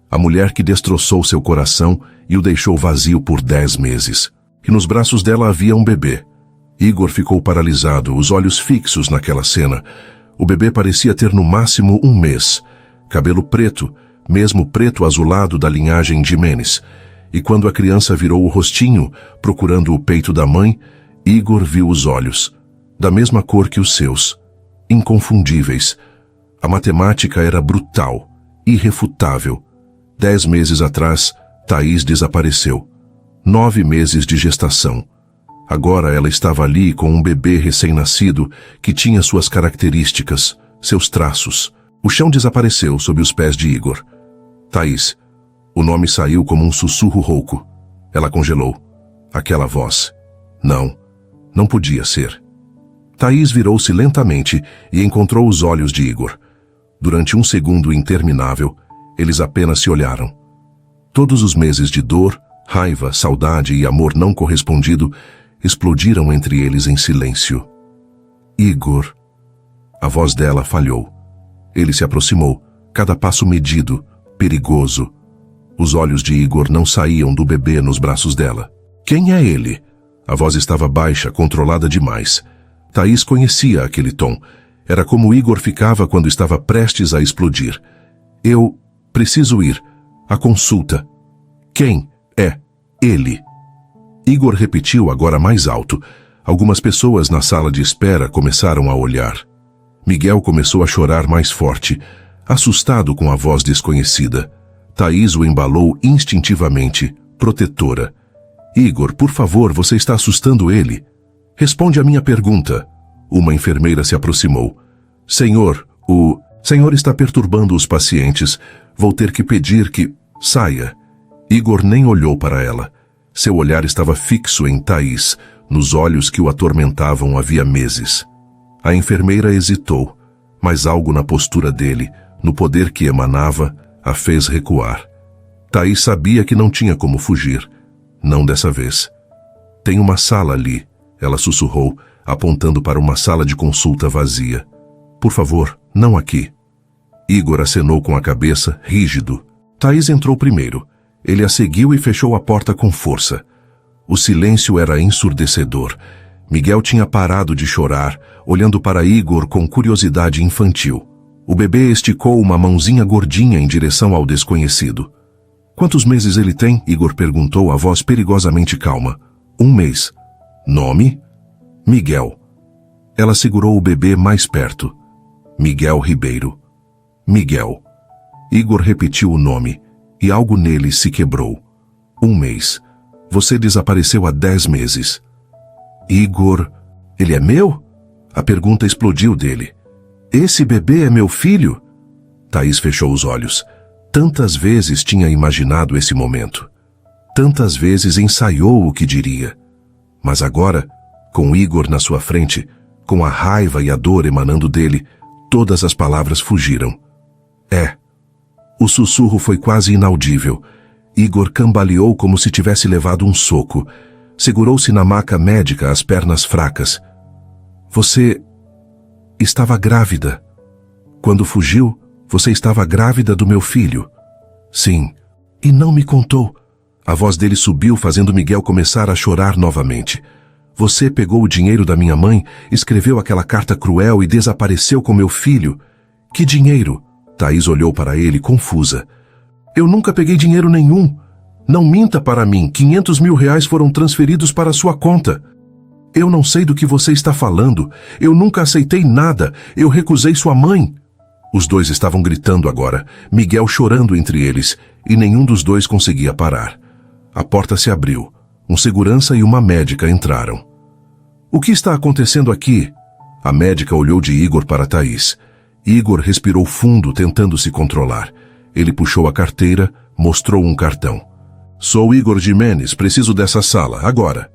A mulher que destroçou seu coração e o deixou vazio por 10 meses. E nos braços dela havia um bebê. Igor ficou paralisado, os olhos fixos naquela cena. O bebê parecia ter no máximo 1 mês. Cabelo preto, mesmo preto azulado da linhagem Jimenez. E quando a criança virou o rostinho, procurando o peito da mãe, Igor viu os olhos, da mesma cor que os seus, inconfundíveis. A matemática era brutal, irrefutável. 10 meses atrás, Thaís desapareceu. 9 meses de gestação. Agora ela estava ali com um bebê recém-nascido que tinha suas características, seus traços. O chão desapareceu sob os pés de Igor. Thaís. O nome saiu como um sussurro rouco. Ela congelou. Aquela voz. Não podia ser. Thaís virou-se lentamente e encontrou os olhos de Igor. Durante um segundo interminável, eles apenas se olharam. Todos os meses de dor, raiva, saudade e amor não correspondido explodiram entre eles em silêncio. Igor. A voz dela falhou. Ele se aproximou, cada passo medido, perigoso. Os olhos de Igor não saíam do bebê nos braços dela. Quem é ele? A voz estava baixa, controlada demais. Thaís conhecia aquele tom. Era como Igor ficava quando estava prestes a explodir. Eu preciso ir. A consulta. Quem é ele? Igor repetiu agora mais alto. Algumas pessoas na sala de espera começaram a olhar. Miguel começou a chorar mais forte, assustado com a voz desconhecida. Thaís o embalou instintivamente, protetora. Igor, por favor, você está assustando ele. Responde a minha pergunta. Uma enfermeira se aproximou. Senhor, o senhor está perturbando os pacientes. Vou ter que pedir que saia. Igor nem olhou para ela. Seu olhar estava fixo em Thaís, nos olhos que o atormentavam havia meses. A enfermeira hesitou, mas algo na postura dele, no poder que emanava, a fez recuar. Thaís sabia que não tinha como fugir. Não dessa vez. Tem uma sala ali, ela sussurrou, apontando para uma sala de consulta vazia. Por favor, não aqui. Igor acenou com a cabeça, rígido. Thaís entrou primeiro. Ele a seguiu e fechou a porta com força. O silêncio era ensurdecedor. Miguel tinha parado de chorar, olhando para Igor com curiosidade infantil. O bebê esticou uma mãozinha gordinha em direção ao desconhecido. Quantos meses ele tem? Igor perguntou, a voz perigosamente calma. 1 mês. Nome? Miguel. Ela segurou o bebê mais perto. Miguel Ribeiro. Miguel. Igor repetiu o nome, e algo nele se quebrou. 1 mês. Você desapareceu há 10 meses. Igor... Ele é meu? A pergunta explodiu dele. Esse bebê é meu filho? Thaís fechou os olhos. Tantas vezes tinha imaginado esse momento. Tantas vezes ensaiou o que diria. Mas agora, com Igor na sua frente, com a raiva e a dor emanando dele, todas as palavras fugiram. É. O sussurro foi quase inaudível. Igor cambaleou como se tivesse levado um soco. Segurou-se na maca médica, as pernas fracas. Você estava grávida. Quando fugiu, você estava grávida do meu filho. Sim. E não me contou. A voz dele subiu, fazendo Miguel começar a chorar novamente. Você pegou o dinheiro da minha mãe, escreveu aquela carta cruel e desapareceu com meu filho. Que dinheiro? Thaís olhou para ele, confusa. Eu nunca peguei dinheiro nenhum. Não minta para mim, 500 mil reais foram transferidos para sua conta. Eu não sei do que você está falando. Eu nunca aceitei nada. Eu recusei sua mãe. Os dois estavam gritando agora, Miguel chorando entre eles, e nenhum dos dois conseguia parar. A porta se abriu. Um segurança e uma médica entraram. O que está acontecendo aqui? A médica olhou de Igor para Thaís. Igor respirou fundo, tentando se controlar. Ele puxou a carteira, mostrou um cartão. Sou Igor Jimenez, preciso dessa sala, agora.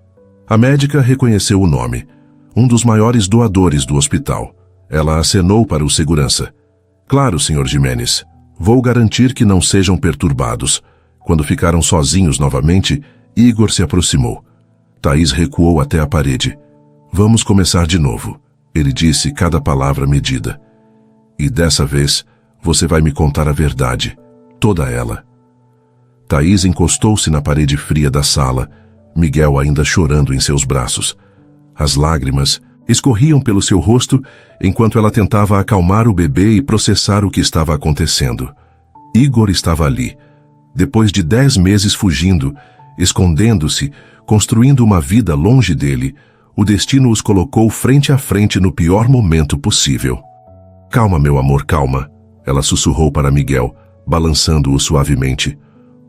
A médica reconheceu o nome, um dos maiores doadores do hospital. Ela acenou para o segurança. Claro, Sr. Jimenez. Vou garantir que não sejam perturbados. Quando ficaram sozinhos novamente, Igor se aproximou. Thaís recuou até a parede. Vamos começar de novo. Ele disse cada palavra medida. E dessa vez, você vai me contar a verdade. Toda ela. Thaís encostou-se na parede fria da sala, Miguel ainda chorando em seus braços. As lágrimas escorriam pelo seu rosto enquanto ela tentava acalmar o bebê e processar o que estava acontecendo. Igor estava ali, depois de 10 meses fugindo, escondendo-se, construindo uma vida longe dele. O destino os colocou frente a frente no pior momento possível. Calma, meu amor, calma, ela sussurrou para Miguel, balançando-o suavemente.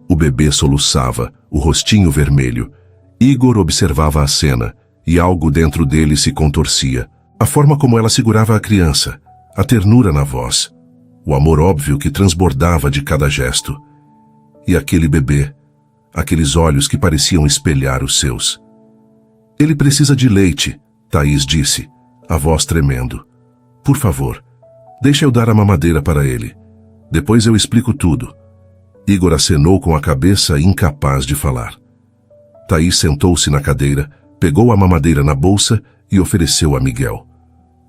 O bebê soluçava, o rostinho vermelho. Igor observava a cena, e algo dentro dele se contorcia. A forma como ela segurava a criança, a ternura na voz, o amor óbvio que transbordava de cada gesto. E aquele bebê, aqueles olhos que pareciam espelhar os seus. Ele precisa de leite, Thaís disse, a voz tremendo. Por favor, deixa eu dar a mamadeira para ele. Depois eu explico tudo. Igor acenou com a cabeça, incapaz de falar. Thaís sentou-se na cadeira, pegou a mamadeira na bolsa e ofereceu a Miguel.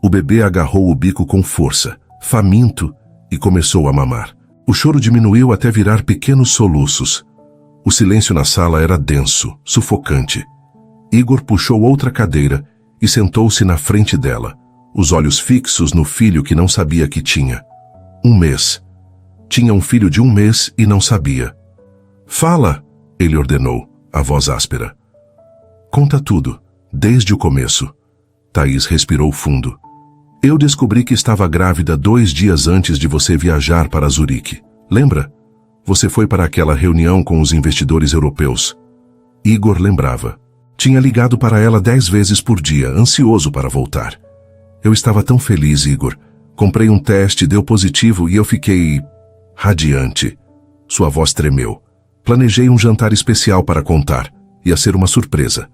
O bebê agarrou o bico com força, faminto, e começou a mamar. O choro diminuiu até virar pequenos soluços. O silêncio na sala era denso, sufocante. Igor puxou outra cadeira e sentou-se na frente dela, os olhos fixos no filho que não sabia que tinha. 1 mês. Tinha um filho de 1 mês e não sabia. Fala, ele ordenou, a voz áspera. Conta tudo, desde o começo. Thaís respirou fundo. Eu descobri que estava grávida 2 dias antes de você viajar para Zurique. Lembra? Você foi para aquela reunião com os investidores europeus. Igor lembrava. Tinha ligado para ela 10 vezes por dia, ansioso para voltar. Eu estava tão feliz, Igor. Comprei um teste, deu positivo e eu fiquei radiante. Sua voz tremeu. Planejei um jantar especial para contar. Ia ser uma surpresa.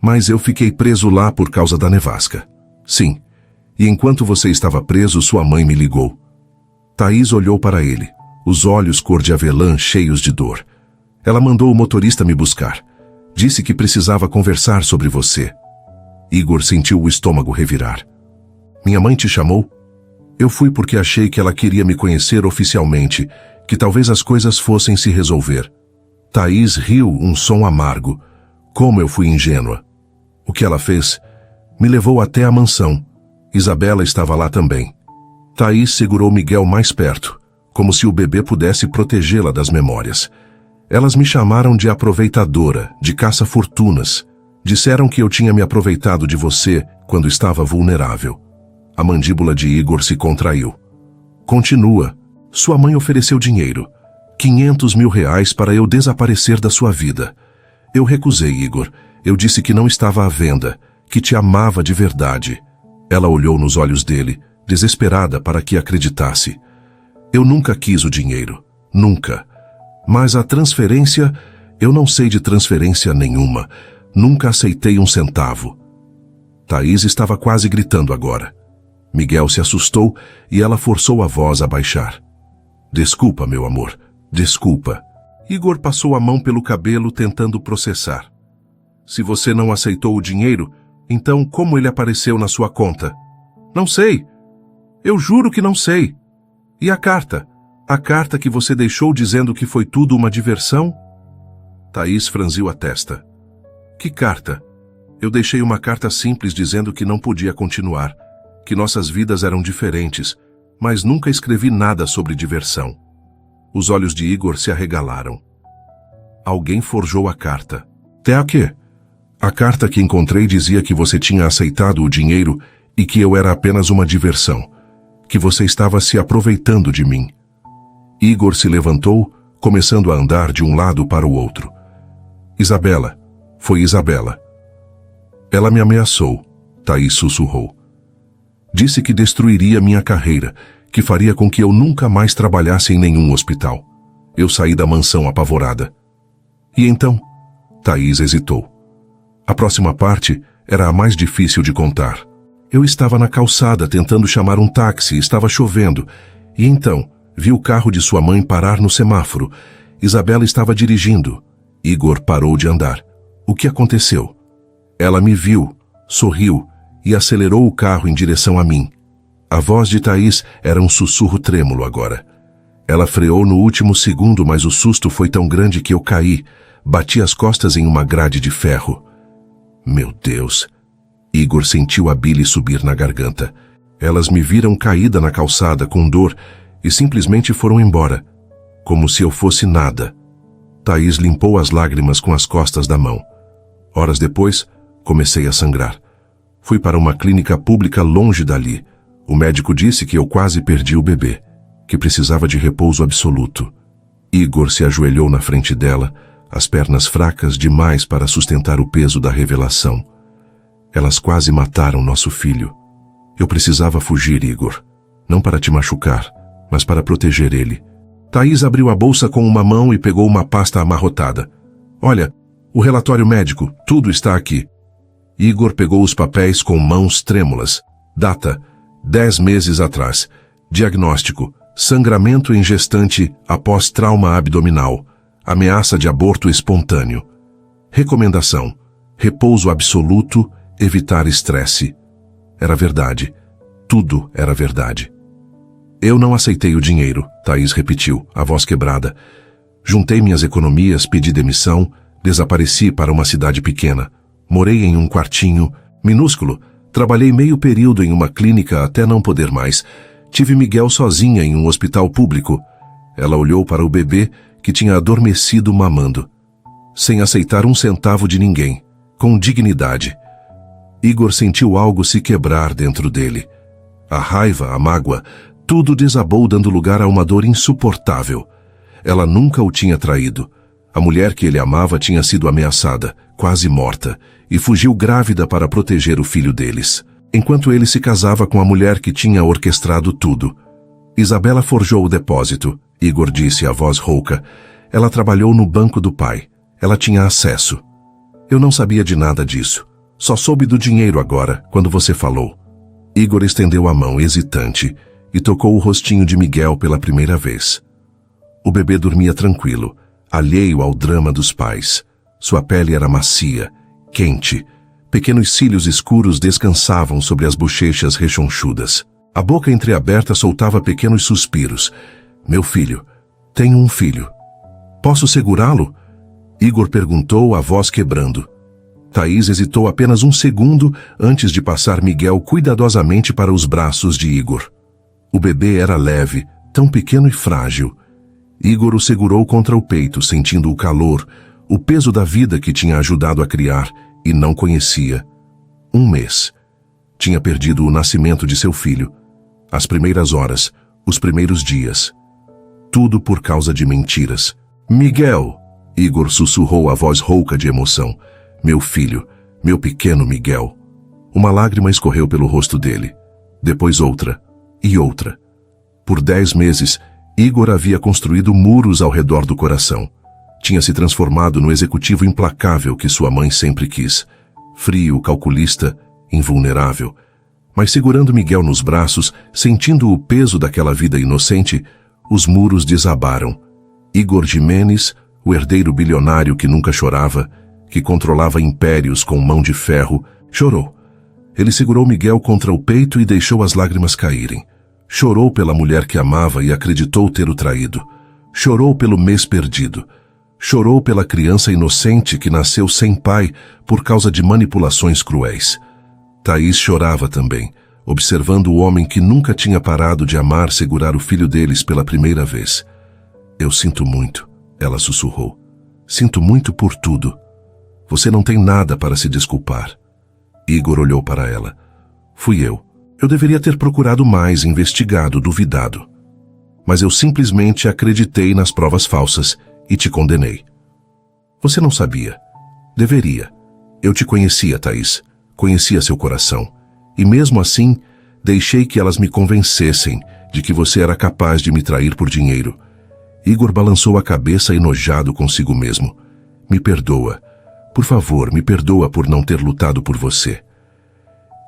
Mas eu fiquei preso lá por causa da nevasca. Sim. E enquanto você estava preso, sua mãe me ligou. Thaís olhou para ele, os olhos cor de avelã cheios de dor. Ela mandou o motorista me buscar. Disse que precisava conversar sobre você. Igor sentiu o estômago revirar. Minha mãe te chamou? Eu fui porque achei que ela queria me conhecer oficialmente, que talvez as coisas fossem se resolver. Thaís riu, um som amargo. Como eu fui ingênua. O que ela fez? Me levou até a mansão. Isabela estava lá também. Thaís segurou Miguel mais perto, como se o bebê pudesse protegê-la das memórias. Elas me chamaram de aproveitadora, de caça-fortunas. Disseram que eu tinha me aproveitado de você quando estava vulnerável. A mandíbula de Igor se contraiu. Continua. Sua mãe ofereceu dinheiro. 500 mil reais para eu desaparecer da sua vida. Eu recusei, Igor. Eu disse que não estava à venda, que te amava de verdade. Ela olhou nos olhos dele, desesperada para que acreditasse. Eu nunca quis o dinheiro. Nunca. Mas a transferência, eu não sei de transferência nenhuma. Nunca aceitei 1 centavo. Thaís estava quase gritando agora. Miguel se assustou e ela forçou a voz a baixar. Desculpa, meu amor. Desculpa. Igor passou a mão pelo cabelo tentando processar. Se você não aceitou o dinheiro, então como ele apareceu na sua conta? Não sei. Eu juro que não sei. E a carta? A carta que você deixou dizendo que foi tudo uma diversão? Thaís franziu a testa. Que carta? Eu deixei uma carta simples dizendo que não podia continuar, que nossas vidas eram diferentes, mas nunca escrevi nada sobre diversão. Os olhos de Igor se arregalaram. Alguém forjou a carta. Até a quê? A carta que encontrei dizia que você tinha aceitado o dinheiro e que eu era apenas uma diversão, que você estava se aproveitando de mim. Igor se levantou, começando a andar de um lado para o outro. Isabela. Foi Isabela. Ela me ameaçou, Thaís sussurrou. Disse que destruiria minha carreira, que faria com que eu nunca mais trabalhasse em nenhum hospital. Eu saí da mansão apavorada. E então? Thaís hesitou. A próxima parte era a mais difícil de contar. Eu estava na calçada tentando chamar um táxi, estava chovendo, e então vi o carro de sua mãe parar no semáforo. Isabela estava dirigindo. Igor parou de andar. O que aconteceu? Ela me viu, sorriu e acelerou o carro em direção a mim. A voz de Thaís era um sussurro trêmulo agora. Ela freou no último segundo, mas o susto foi tão grande que eu caí, bati as costas em uma grade de ferro. Meu Deus! Igor sentiu a bile subir na garganta. Elas me viram caída na calçada com dor e simplesmente foram embora, como se eu fosse nada. Thaís limpou as lágrimas com as costas da mão. Horas depois, comecei a sangrar. Fui para uma clínica pública longe dali. O médico disse que eu quase perdi o bebê, que precisava de repouso absoluto. Igor se ajoelhou na frente dela, as pernas fracas demais para sustentar o peso da revelação. Elas quase mataram nosso filho. Eu precisava fugir, Igor. Não para te machucar, mas para proteger ele. Thaís abriu a bolsa com uma mão e pegou uma pasta amarrotada. Olha, o relatório médico, tudo está aqui. Igor pegou os papéis com mãos trêmulas. Data, 10 meses atrás. Diagnóstico, sangramento em gestante após trauma abdominal. Ameaça de aborto espontâneo. Recomendação, repouso absoluto, evitar estresse. Era verdade. Tudo era verdade. Eu não aceitei o dinheiro, Thaís repetiu, a voz quebrada. Juntei minhas economias, pedi demissão, desapareci para uma cidade pequena. Morei em um quartinho, minúsculo. Trabalhei meio período em uma clínica até não poder mais. Tive Miguel sozinha em um hospital público. Ela olhou para o bebê que tinha adormecido mamando. Sem aceitar um centavo de ninguém. Com dignidade. Igor sentiu algo se quebrar dentro dele. A raiva, a mágoa, tudo desabou dando lugar a uma dor insuportável. Ela nunca o tinha traído. A mulher que ele amava tinha sido ameaçada, quase morta, e fugiu grávida para proteger o filho deles, enquanto ele se casava com a mulher que tinha orquestrado tudo. Isabela forjou o depósito, Igor disse a voz rouca. Ela trabalhou no banco do pai. Ela tinha acesso. Eu não sabia de nada disso. Só soube do dinheiro agora, quando você falou. Igor estendeu a mão, hesitante, e tocou o rostinho de Miguel pela primeira vez. O bebê dormia tranquilo, alheio ao drama dos pais. Sua pele era macia, quente. Pequenos cílios escuros descansavam sobre as bochechas rechonchudas. A boca entreaberta soltava pequenos suspiros. Meu filho. Tenho um filho. Posso segurá-lo? Igor perguntou, a voz quebrando. Thaís hesitou apenas um segundo antes de passar Miguel cuidadosamente para os braços de Igor. O bebê era leve, tão pequeno e frágil. Igor o segurou contra o peito, sentindo o calor, o peso da vida que tinha ajudado a criar e não conhecia. 1 mês. Tinha perdido o nascimento de seu filho. As primeiras horas, os primeiros dias. Tudo por causa de mentiras. Miguel! Igor sussurrou a voz rouca de emoção. Meu filho, meu pequeno Miguel. Uma lágrima escorreu pelo rosto dele. Depois outra. E outra. Por 10 meses, Igor havia construído muros ao redor do coração. Tinha se transformado no executivo implacável que sua mãe sempre quis. Frio, calculista, invulnerável. Mas segurando Miguel nos braços, sentindo o peso daquela vida inocente, os muros desabaram. Igor Jimenez, o herdeiro bilionário que nunca chorava, que controlava impérios com mão de ferro, chorou. Ele segurou Miguel contra o peito e deixou as lágrimas caírem. Chorou pela mulher que amava e acreditou ter o traído. Chorou pelo mês perdido. Chorou pela criança inocente que nasceu sem pai por causa de manipulações cruéis. Thaís chorava também, observando o homem que nunca tinha parado de amar segurar o filho deles pela primeira vez. Eu sinto muito, ela sussurrou. Sinto muito por tudo. Você não tem nada para se desculpar. Igor olhou para ela. Fui eu. Eu deveria ter procurado mais, investigado, duvidado. Mas eu simplesmente acreditei nas provas falsas e te condenei. Você não sabia. Deveria. Eu te conhecia, Thaís. Conhecia seu coração. E mesmo assim, deixei que elas me convencessem de que você era capaz de me trair por dinheiro. Igor balançou a cabeça enojado consigo mesmo. Me perdoa. Por favor, me perdoa por não ter lutado por você.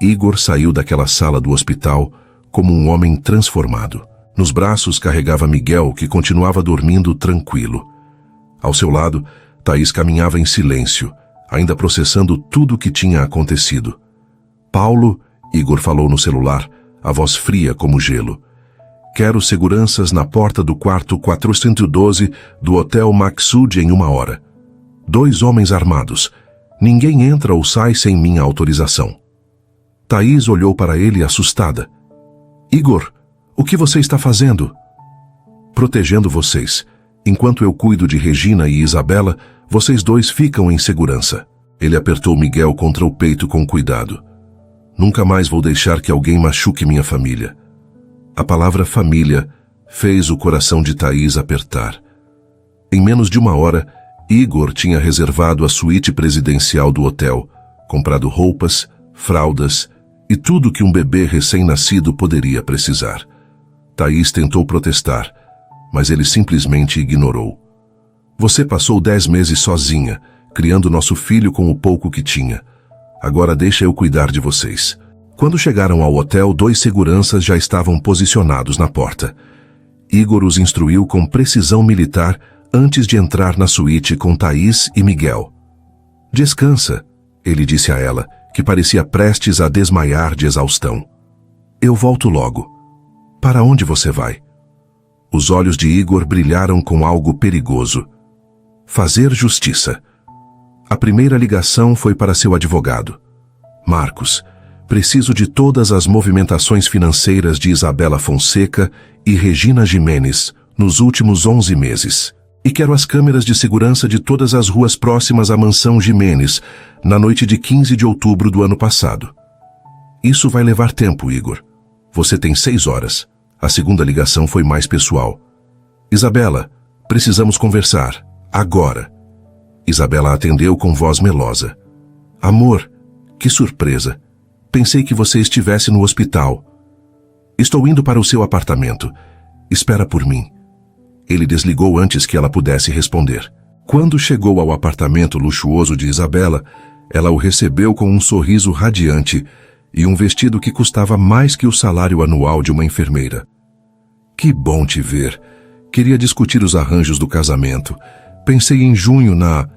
Igor saiu daquela sala do hospital como um homem transformado. Nos braços carregava Miguel, que continuava dormindo tranquilo. Ao seu lado, Thaís caminhava em silêncio, ainda processando tudo o que tinha acontecido. Paulo, Igor falou no celular, a voz fria como gelo. Quero seguranças na porta do quarto 412 do Hotel Maxud em 1 hora. 2 homens armados. Ninguém entra ou sai sem minha autorização. Thaís olhou para ele assustada. Igor, o que você está fazendo? Protegendo vocês. Enquanto eu cuido de Regina e Isabela, vocês 2 ficam em segurança. Ele apertou Miguel contra o peito com cuidado. Nunca mais vou deixar que alguém machuque minha família. A palavra família fez o coração de Thaís apertar. Em menos de 1 hora, Igor tinha reservado a suíte presidencial do hotel, comprado roupas, fraldas e tudo que um bebê recém-nascido poderia precisar. Thaís tentou protestar, mas ele simplesmente ignorou. Você passou 10 meses sozinha, criando nosso filho com o pouco que tinha. Agora deixa eu cuidar de vocês. Quando chegaram ao hotel, 2 seguranças já estavam posicionados na porta. Igor os instruiu com precisão militar antes de entrar na suíte com Thaís e Miguel. Descansa, ele disse a ela, que parecia prestes a desmaiar de exaustão. Eu volto logo. Para onde você vai? Os olhos de Igor brilharam com algo perigoso. Fazer justiça. A primeira ligação foi para seu advogado. Marcos, preciso de todas as movimentações financeiras de Isabela Fonseca e Regina Gimenez nos últimos 11 meses. E quero as câmeras de segurança de todas as ruas próximas à mansão Gimenez, na noite de 15 de outubro do ano passado. Isso vai levar tempo, Igor. Você tem 6 horas. A segunda ligação foi mais pessoal. Isabela, precisamos conversar. Agora. Isabela atendeu com voz melosa. Amor, que surpresa. Pensei que você estivesse no hospital. Estou indo para o seu apartamento. Espera por mim. Ele desligou antes que ela pudesse responder. Quando chegou ao apartamento luxuoso de Isabela, ela o recebeu com um sorriso radiante e um vestido que custava mais que o salário anual de uma enfermeira. Que bom te ver. Queria discutir os arranjos do casamento. Pensei em junho na...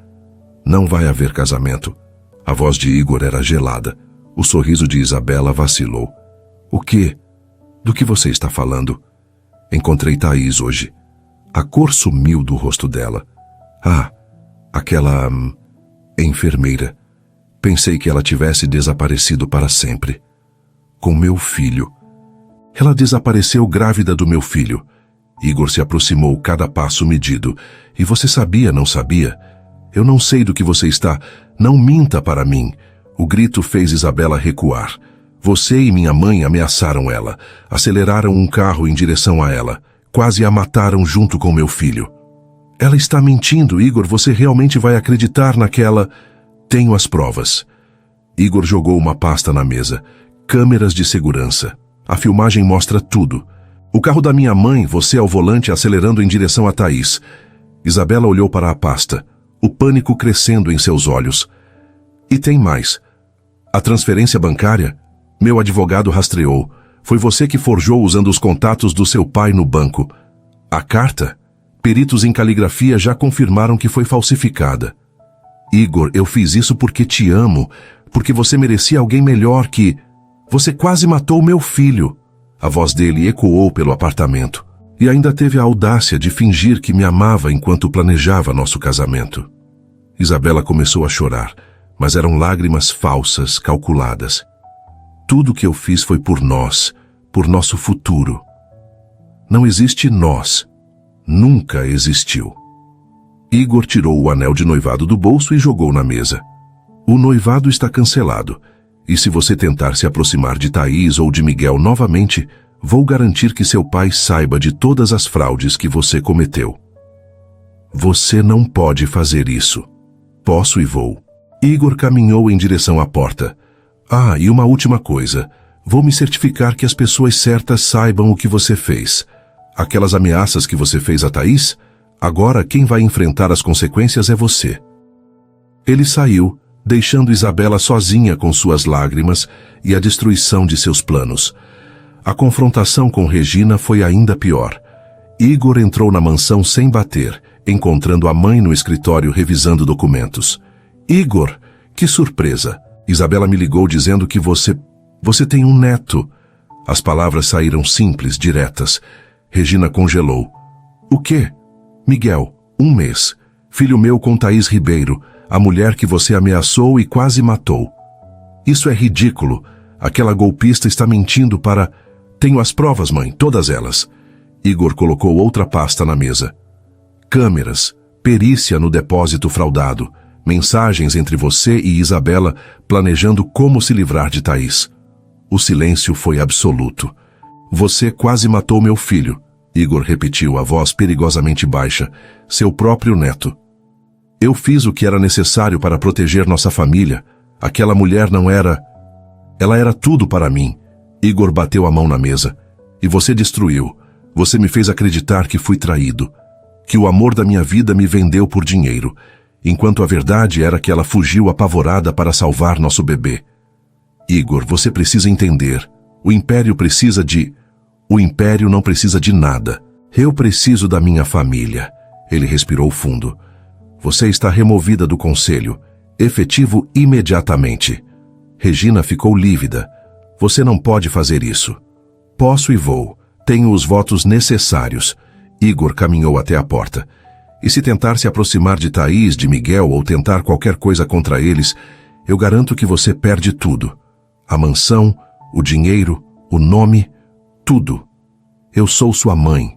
Não vai haver casamento. A voz de Igor era gelada. O sorriso de Isabela vacilou. O quê? Do que você está falando? Encontrei Thaís hoje. A cor sumiu do rosto dela. Ah, aquela... enfermeira. Pensei que ela tivesse desaparecido para sempre. Com meu filho. Ela desapareceu grávida do meu filho. Igor se aproximou cada passo medido. E você sabia, não sabia? Eu não sei do que você está. Não minta para mim. O grito fez Isabela recuar. Você e minha mãe ameaçaram ela. Aceleraram um carro em direção a ela. Quase a mataram junto com meu filho. Ela está mentindo, Igor. Você realmente vai acreditar naquela... Tenho as provas. Igor jogou uma pasta na mesa. Câmeras de segurança. A filmagem mostra tudo. O carro da minha mãe, você ao volante acelerando em direção a Thaís. Isabela olhou para a pasta. O pânico crescendo em seus olhos. E tem mais. A transferência bancária? Meu advogado rastreou. Foi você que forjou usando os contatos do seu pai no banco. A carta? Peritos em caligrafia já confirmaram que foi falsificada. Igor, eu fiz isso porque te amo, porque você merecia alguém melhor que... Você quase matou meu filho. A voz dele ecoou pelo apartamento. E ainda teve a audácia de fingir que me amava enquanto planejava nosso casamento. Isabela começou a chorar, mas eram lágrimas falsas, calculadas. Tudo que eu fiz foi por nós, por nosso futuro. Não existe nós. Nunca existiu. Igor tirou o anel de noivado do bolso e jogou na mesa. O noivado está cancelado, e se você tentar se aproximar de Thaís ou de Miguel novamente, vou garantir que seu pai saiba de todas as fraudes que você cometeu. Você não pode fazer isso. Posso e vou. Igor caminhou em direção à porta. Ah, e uma última coisa. Vou me certificar que as pessoas certas saibam o que você fez. Aquelas ameaças que você fez a Thaís? Agora quem vai enfrentar as consequências é você. Ele saiu, deixando Isabela sozinha com suas lágrimas e a destruição de seus planos. A confrontação com Regina foi ainda pior. Igor entrou na mansão sem bater, encontrando a mãe no escritório revisando documentos. Igor, que surpresa! Isabela me ligou dizendo que você tem um neto. As palavras saíram simples, diretas. Regina congelou. O quê? Miguel, 1 mês. Filho meu com Thaís Ribeiro, a mulher que você ameaçou e quase matou. Isso é ridículo. Aquela golpista está mentindo para... Tenho as provas, mãe, todas elas. Igor colocou outra pasta na mesa. Câmeras, perícia no depósito fraudado, mensagens entre você e Isabela planejando como se livrar de Thaís. O silêncio foi absoluto. Você quase matou meu filho, Igor repetiu, a voz perigosamente baixa. Seu próprio neto. Eu fiz o que era necessário para proteger nossa família. Aquela mulher não era... Ela era tudo para mim. Igor bateu a mão na mesa. E você destruiu. Você me fez acreditar que fui traído. Que o amor da minha vida me vendeu por dinheiro. Enquanto a verdade era que ela fugiu apavorada para salvar nosso bebê. Igor, você precisa entender. O Império precisa de... O Império não precisa de nada. Eu preciso da minha família. Ele respirou fundo. Você está removida do conselho. Efetivo imediatamente. Regina ficou lívida. Você não pode fazer isso. Posso e vou. Tenho os votos necessários. Igor caminhou até a porta. E se tentar se aproximar de Thaís, de Miguel ou tentar qualquer coisa contra eles, eu garanto que você perde tudo. A mansão, o dinheiro, o nome, tudo. Eu sou sua mãe.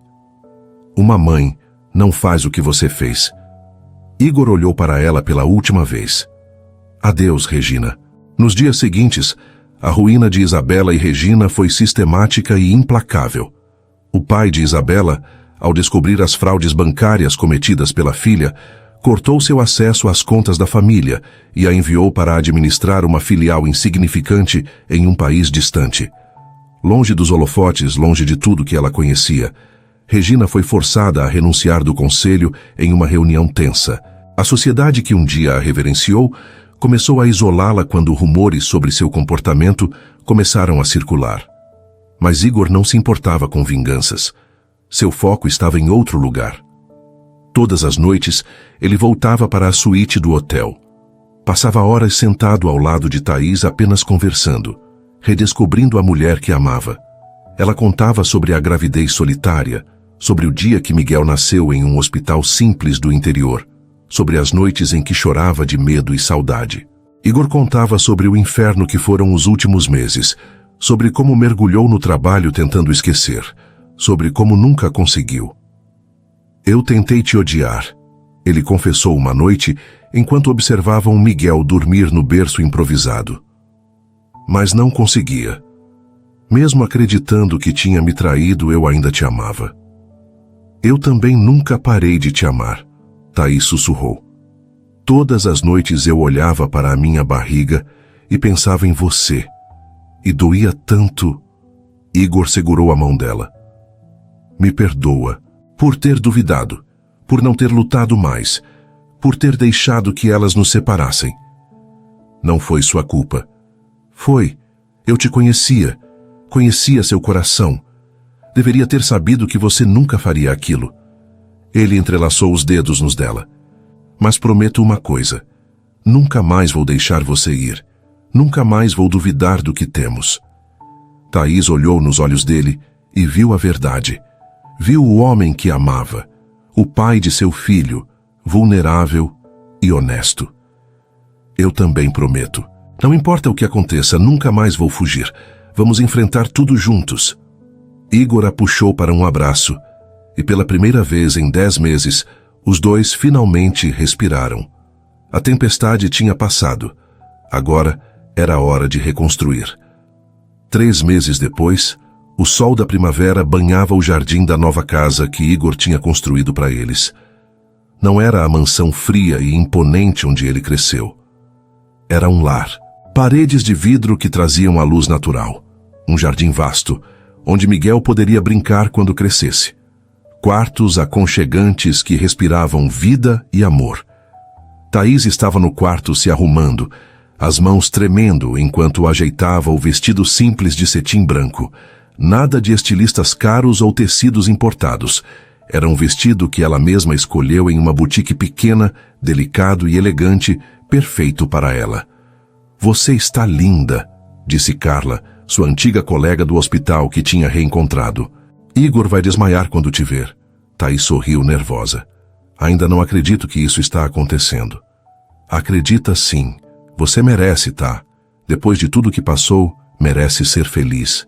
Uma mãe não faz o que você fez. Igor olhou para ela pela última vez. Adeus, Regina. Nos dias seguintes, a ruína de Isabela e Regina foi sistemática e implacável. O pai de Isabela, ao descobrir as fraudes bancárias cometidas pela filha, cortou seu acesso às contas da família e a enviou para administrar uma filial insignificante em um país distante. Longe dos holofotes, longe de tudo que ela conhecia, Regina foi forçada a renunciar do conselho em uma reunião tensa. A sociedade que um dia a reverenciou começou a isolá-la quando rumores sobre seu comportamento começaram a circular. Mas Igor não se importava com vinganças. Seu foco estava em outro lugar. Todas as noites, ele voltava para a suíte do hotel. Passava horas sentado ao lado de Thaís apenas conversando, redescobrindo a mulher que amava. Ela contava sobre a gravidez solitária, sobre o dia que Miguel nasceu em um hospital simples do interior, sobre as noites em que chorava de medo e saudade. Igor contava sobre o inferno que foram os últimos meses, sobre como mergulhou no trabalho tentando esquecer, sobre como nunca conseguiu. Eu tentei te odiar, ele confessou uma noite enquanto observavam Miguel dormir no berço improvisado. Mas não conseguia. Mesmo acreditando que tinha me traído, eu ainda te amava. Eu também nunca parei de te amar, Thaís sussurrou. Todas as noites eu olhava para a minha barriga e pensava em você. E doía tanto. Igor segurou a mão dela. Me perdoa por ter duvidado, por não ter lutado mais, por ter deixado que elas nos separassem. Não foi sua culpa. Foi. Eu te conhecia. Conhecia seu coração. Deveria ter sabido que você nunca faria aquilo. Ele entrelaçou os dedos nos dela. Mas prometo uma coisa. Nunca mais vou deixar você ir. Nunca mais vou duvidar do que temos. Thaís olhou nos olhos dele e viu a verdade. Viu o homem que amava. O pai de seu filho, vulnerável e honesto. Eu também prometo. Não importa o que aconteça, nunca mais vou fugir. Vamos enfrentar tudo juntos. Igor a puxou para um abraço, e pela primeira vez em 10 meses, os dois finalmente respiraram. A tempestade tinha passado. Agora era a hora de reconstruir. 3 meses depois, o sol da primavera banhava o jardim da nova casa que Igor tinha construído para eles. Não era a mansão fria e imponente onde ele cresceu. Era um lar. Paredes de vidro que traziam a luz natural. Um jardim vasto, onde Miguel poderia brincar quando crescesse. Quartos aconchegantes que respiravam vida e amor. Thaís estava no quarto se arrumando, as mãos tremendo enquanto ajeitava o vestido simples de cetim branco. Nada de estilistas caros ou tecidos importados. Era um vestido que ela mesma escolheu em uma boutique pequena, delicado e elegante, perfeito para ela. "Você está linda", disse Carla, sua antiga colega do hospital que tinha reencontrado. "Igor vai desmaiar quando te ver." Thaís sorriu nervosa. "Ainda não acredito que isso está acontecendo." "Acredita sim. Você merece, tá? Depois de tudo que passou, merece ser feliz."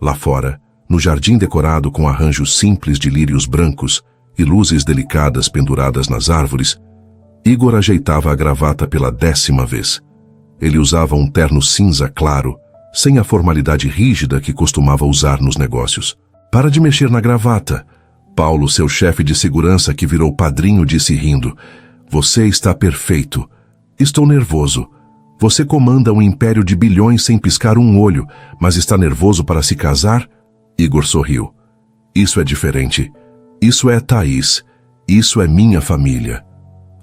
Lá fora, no jardim decorado com arranjos simples de lírios brancos e luzes delicadas penduradas nas árvores, Igor ajeitava a gravata pela 10ª vez. Ele usava um terno cinza claro, sem a formalidade rígida que costumava usar nos negócios. "Para de mexer na gravata." Paulo, seu chefe de segurança que virou padrinho, disse rindo. "Você está perfeito." "Estou nervoso." "Você comanda um império de bilhões sem piscar um olho, mas está nervoso para se casar?" Igor sorriu. "Isso é diferente. Isso é Thaís. Isso é minha família."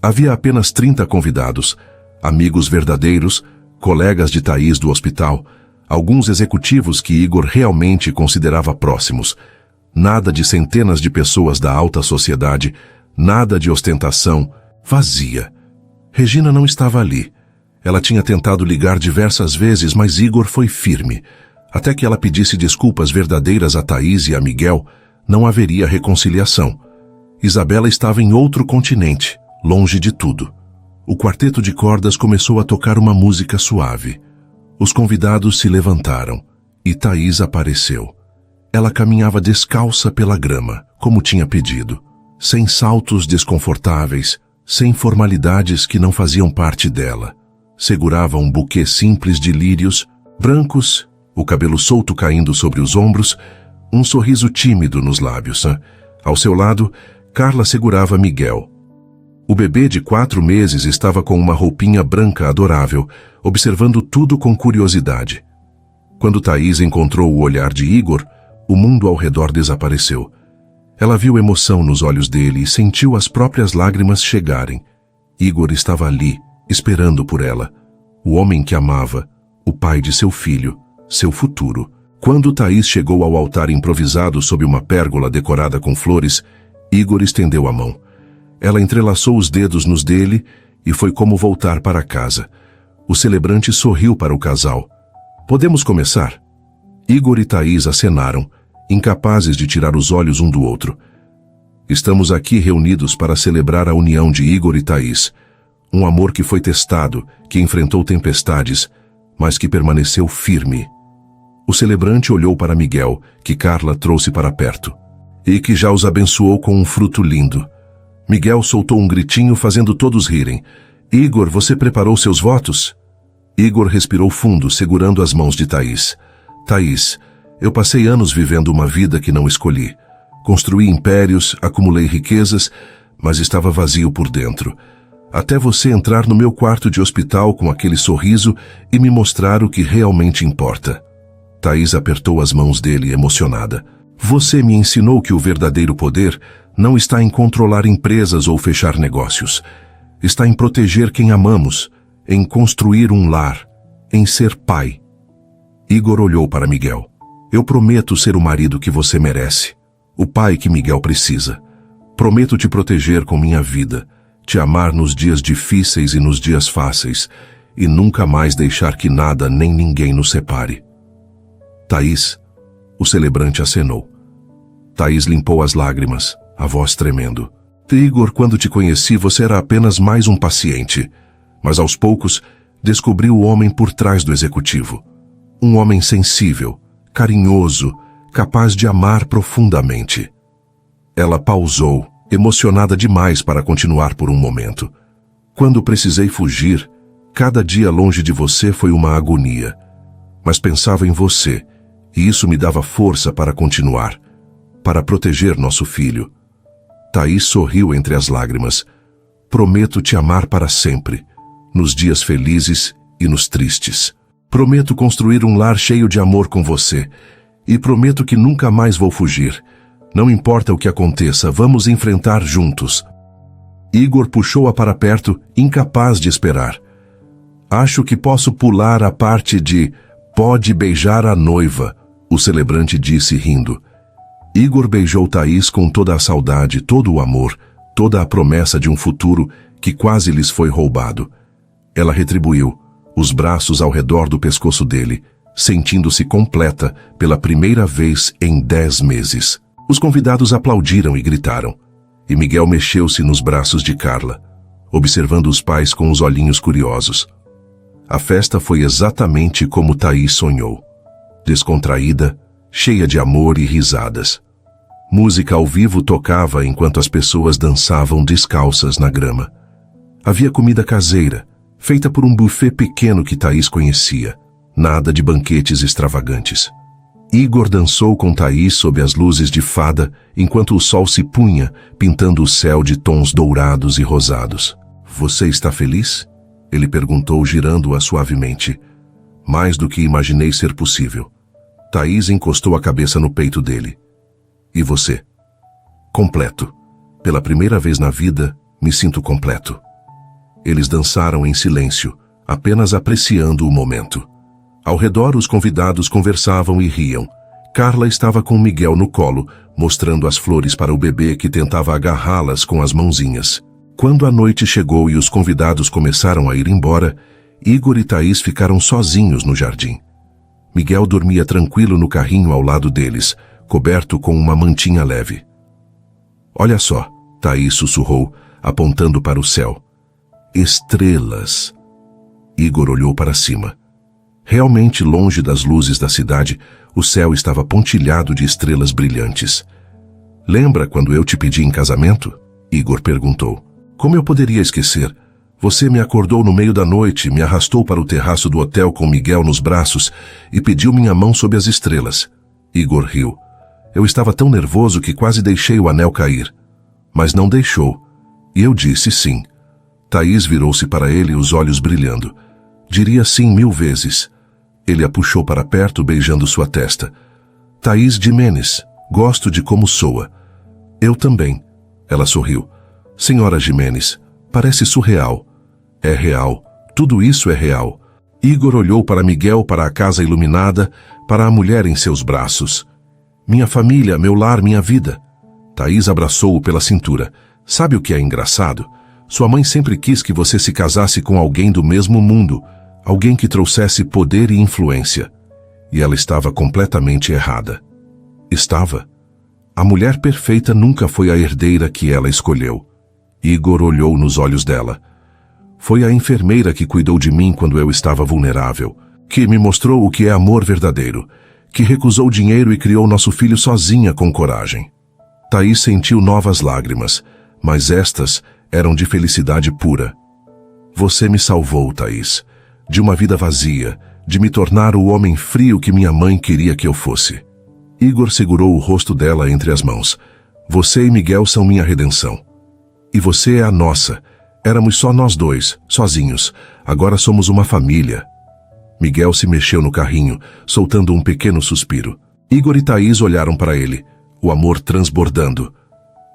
Havia apenas 30 convidados, amigos verdadeiros, colegas de Thaís do hospital, alguns executivos que Igor realmente considerava próximos. Nada de centenas de pessoas da alta sociedade, nada de ostentação, vazia. Regina não estava ali. Ela tinha tentado ligar diversas vezes, mas Igor foi firme. Até que ela pedisse desculpas verdadeiras a Thaís e a Miguel, não haveria reconciliação. Isabela estava em outro continente, longe de tudo. O quarteto de cordas começou a tocar uma música suave. Os convidados se levantaram e Thaís apareceu. Ela caminhava descalça pela grama, como tinha pedido, sem saltos desconfortáveis, sem formalidades que não faziam parte dela. Segurava um buquê simples de lírios, brancos, o cabelo solto caindo sobre os ombros, um sorriso tímido nos lábios. Ao seu lado, Carla segurava Miguel. O bebê de 4 meses estava com uma roupinha branca adorável, observando tudo com curiosidade. Quando Thaís encontrou o olhar de Igor, o mundo ao redor desapareceu. Ela viu emoção nos olhos dele e sentiu as próprias lágrimas chegarem. Igor estava ali, esperando por ela. O homem que amava, o pai de seu filho, seu futuro. Quando Thaís chegou ao altar improvisado sob uma pérgola decorada com flores, Igor estendeu a mão. Ela entrelaçou os dedos nos dele e foi como voltar para casa. O celebrante sorriu para o casal. "Podemos começar?" Igor e Thaís acenaram, incapazes de tirar os olhos um do outro. "Estamos aqui reunidos para celebrar a união de Igor e Thaís. Um amor que foi testado, que enfrentou tempestades, mas que permaneceu firme." O celebrante olhou para Miguel, que Carla trouxe para perto, e que já os abençoou com um fruto lindo. Miguel soltou um gritinho fazendo todos rirem. "Igor, você preparou seus votos?" Igor respirou fundo, segurando as mãos de Thaís. "Thaís, eu passei anos vivendo uma vida que não escolhi. Construí impérios, acumulei riquezas, mas estava vazio por dentro. Até você entrar no meu quarto de hospital com aquele sorriso e me mostrar o que realmente importa." Thaís apertou as mãos dele, emocionada. "Você me ensinou que o verdadeiro poder não está em controlar empresas ou fechar negócios. Está em proteger quem amamos, em construir um lar, em ser pai." Igor olhou para Miguel. "Eu prometo ser o marido que você merece, o pai que Miguel precisa. Prometo te proteger com minha vida, te amar nos dias difíceis e nos dias fáceis, e nunca mais deixar que nada nem ninguém nos separe." "Thaís," o celebrante acenou. Thaís limpou as lágrimas, a voz tremendo. "Igor, quando te conheci, você era apenas mais um paciente. Mas aos poucos, descobri o homem por trás do executivo. Um homem sensível, carinhoso, capaz de amar profundamente." Ela pausou, emocionada demais para continuar por um momento. "Quando precisei fugir, cada dia longe de você foi uma agonia. Mas pensava em você, e isso me dava força para continuar, para proteger nosso filho." Thaís sorriu entre as lágrimas. "Prometo te amar para sempre, nos dias felizes e nos tristes. Prometo construir um lar cheio de amor com você, e prometo que nunca mais vou fugir. Não importa o que aconteça, vamos enfrentar juntos." Igor puxou-a para perto, incapaz de esperar. Acho que posso pular a parte de "pode beijar a noiva", o celebrante disse rindo. Igor beijou Thaís com toda a saudade, todo o amor, toda a promessa de um futuro que quase lhes foi roubado. Ela retribuiu, os braços ao redor do pescoço dele, sentindo-se completa pela primeira vez em 10 meses. Os convidados aplaudiram e gritaram, e Miguel mexeu-se nos braços de Carla, observando os pais com os olhinhos curiosos. A festa foi exatamente como Thaís sonhou. Descontraída, cheia de amor e risadas. Música ao vivo tocava enquanto as pessoas dançavam descalças na grama. Havia comida caseira, feita por um buffet pequeno que Thaís conhecia. Nada de banquetes extravagantes. Igor dançou com Thaís sob as luzes de fada, enquanto o sol se punha, pintando o céu de tons dourados e rosados. "Você está feliz?" Ele perguntou, girando-a suavemente. "Mais do que imaginei ser possível." Thaís encostou a cabeça no peito dele. "E você?" "Completo. Pela primeira vez na vida, me sinto completo." Eles dançaram em silêncio, apenas apreciando o momento. Ao redor, os convidados conversavam e riam. Carla estava com Miguel no colo, mostrando as flores para o bebê que tentava agarrá-las com as mãozinhas. Quando a noite chegou e os convidados começaram a ir embora, Igor e Thaís ficaram sozinhos no jardim. Miguel dormia tranquilo no carrinho ao lado deles, coberto com uma mantinha leve. "Olha só", Thaís sussurrou, apontando para o céu. "Estrelas." Igor olhou para cima. Realmente longe das luzes da cidade, o céu estava pontilhado de estrelas brilhantes. "Lembra quando eu te pedi em casamento?" Igor perguntou. "Como eu poderia esquecer? Você me acordou no meio da noite, me arrastou para o terraço do hotel com Miguel nos braços e pediu minha mão sob as estrelas." Igor riu. "Eu estava tão nervoso que quase deixei o anel cair. Mas não deixou. E eu disse sim." Thaís virou-se para ele, os olhos brilhando. "Diria sim 1000 vezes." Ele a puxou para perto, beijando sua testa. "Thaís Jimenez, gosto de como soa." "Eu também." Ela sorriu. "Senhora Jimenez, parece surreal." "É real. Tudo isso é real." Igor olhou para Miguel, para a casa iluminada, para a mulher em seus braços. "Minha família, meu lar, minha vida." Thaís abraçou-o pela cintura. "Sabe o que é engraçado? Sua mãe sempre quis que você se casasse com alguém do mesmo mundo, alguém que trouxesse poder e influência. E ela estava completamente errada." Estava. A mulher perfeita nunca foi a herdeira que ela escolheu. Igor olhou nos olhos dela. "Foi a enfermeira que cuidou de mim quando eu estava vulnerável, que me mostrou o que é amor verdadeiro, que recusou dinheiro e criou nosso filho sozinha com coragem." Thaís sentiu novas lágrimas, mas estas eram de felicidade pura. "Você me salvou, Thaís, de uma vida vazia, de me tornar o homem frio que minha mãe queria que eu fosse." Igor segurou o rosto dela entre as mãos. "Você e Miguel são minha redenção. E você é a nossa. Éramos só nós dois, sozinhos. Agora somos uma família." Miguel se mexeu no carrinho, soltando um pequeno suspiro. Igor e Thaís olharam para ele, o amor transbordando.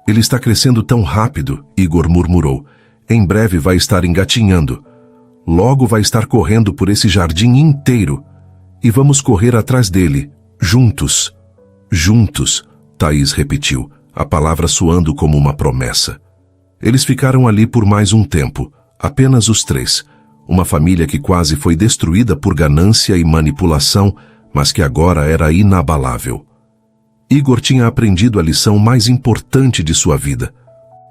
"Ele está crescendo tão rápido", Igor murmurou. "Em breve vai estar engatinhando. Logo vai estar correndo por esse jardim inteiro. E vamos correr atrás dele, juntos." "Juntos", Thaís repetiu, a palavra soando como uma promessa. Eles ficaram ali por mais um tempo, apenas os três. Uma família que quase foi destruída por ganância e manipulação, mas que agora era inabalável. Igor tinha aprendido a lição mais importante de sua vida: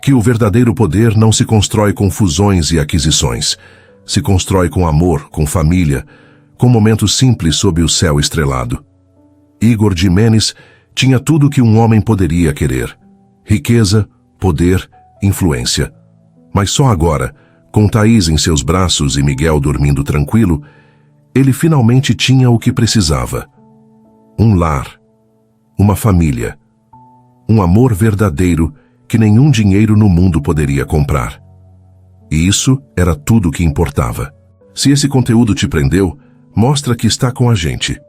que o verdadeiro poder não se constrói com fusões e aquisições. Se constrói com amor, com família, com momentos simples sob o céu estrelado. Igor Jimenez tinha tudo o que um homem poderia querer: riqueza, poder, influência. Mas só agora, com Thaís em seus braços e Miguel dormindo tranquilo, ele finalmente tinha o que precisava: um lar, uma família, um amor verdadeiro que nenhum dinheiro no mundo poderia comprar. E isso era tudo o que importava. Se esse conteúdo te prendeu, mostra que está com a gente.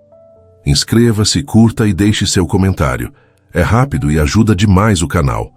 Inscreva-se, curta e deixe seu comentário. É rápido e ajuda demais o canal.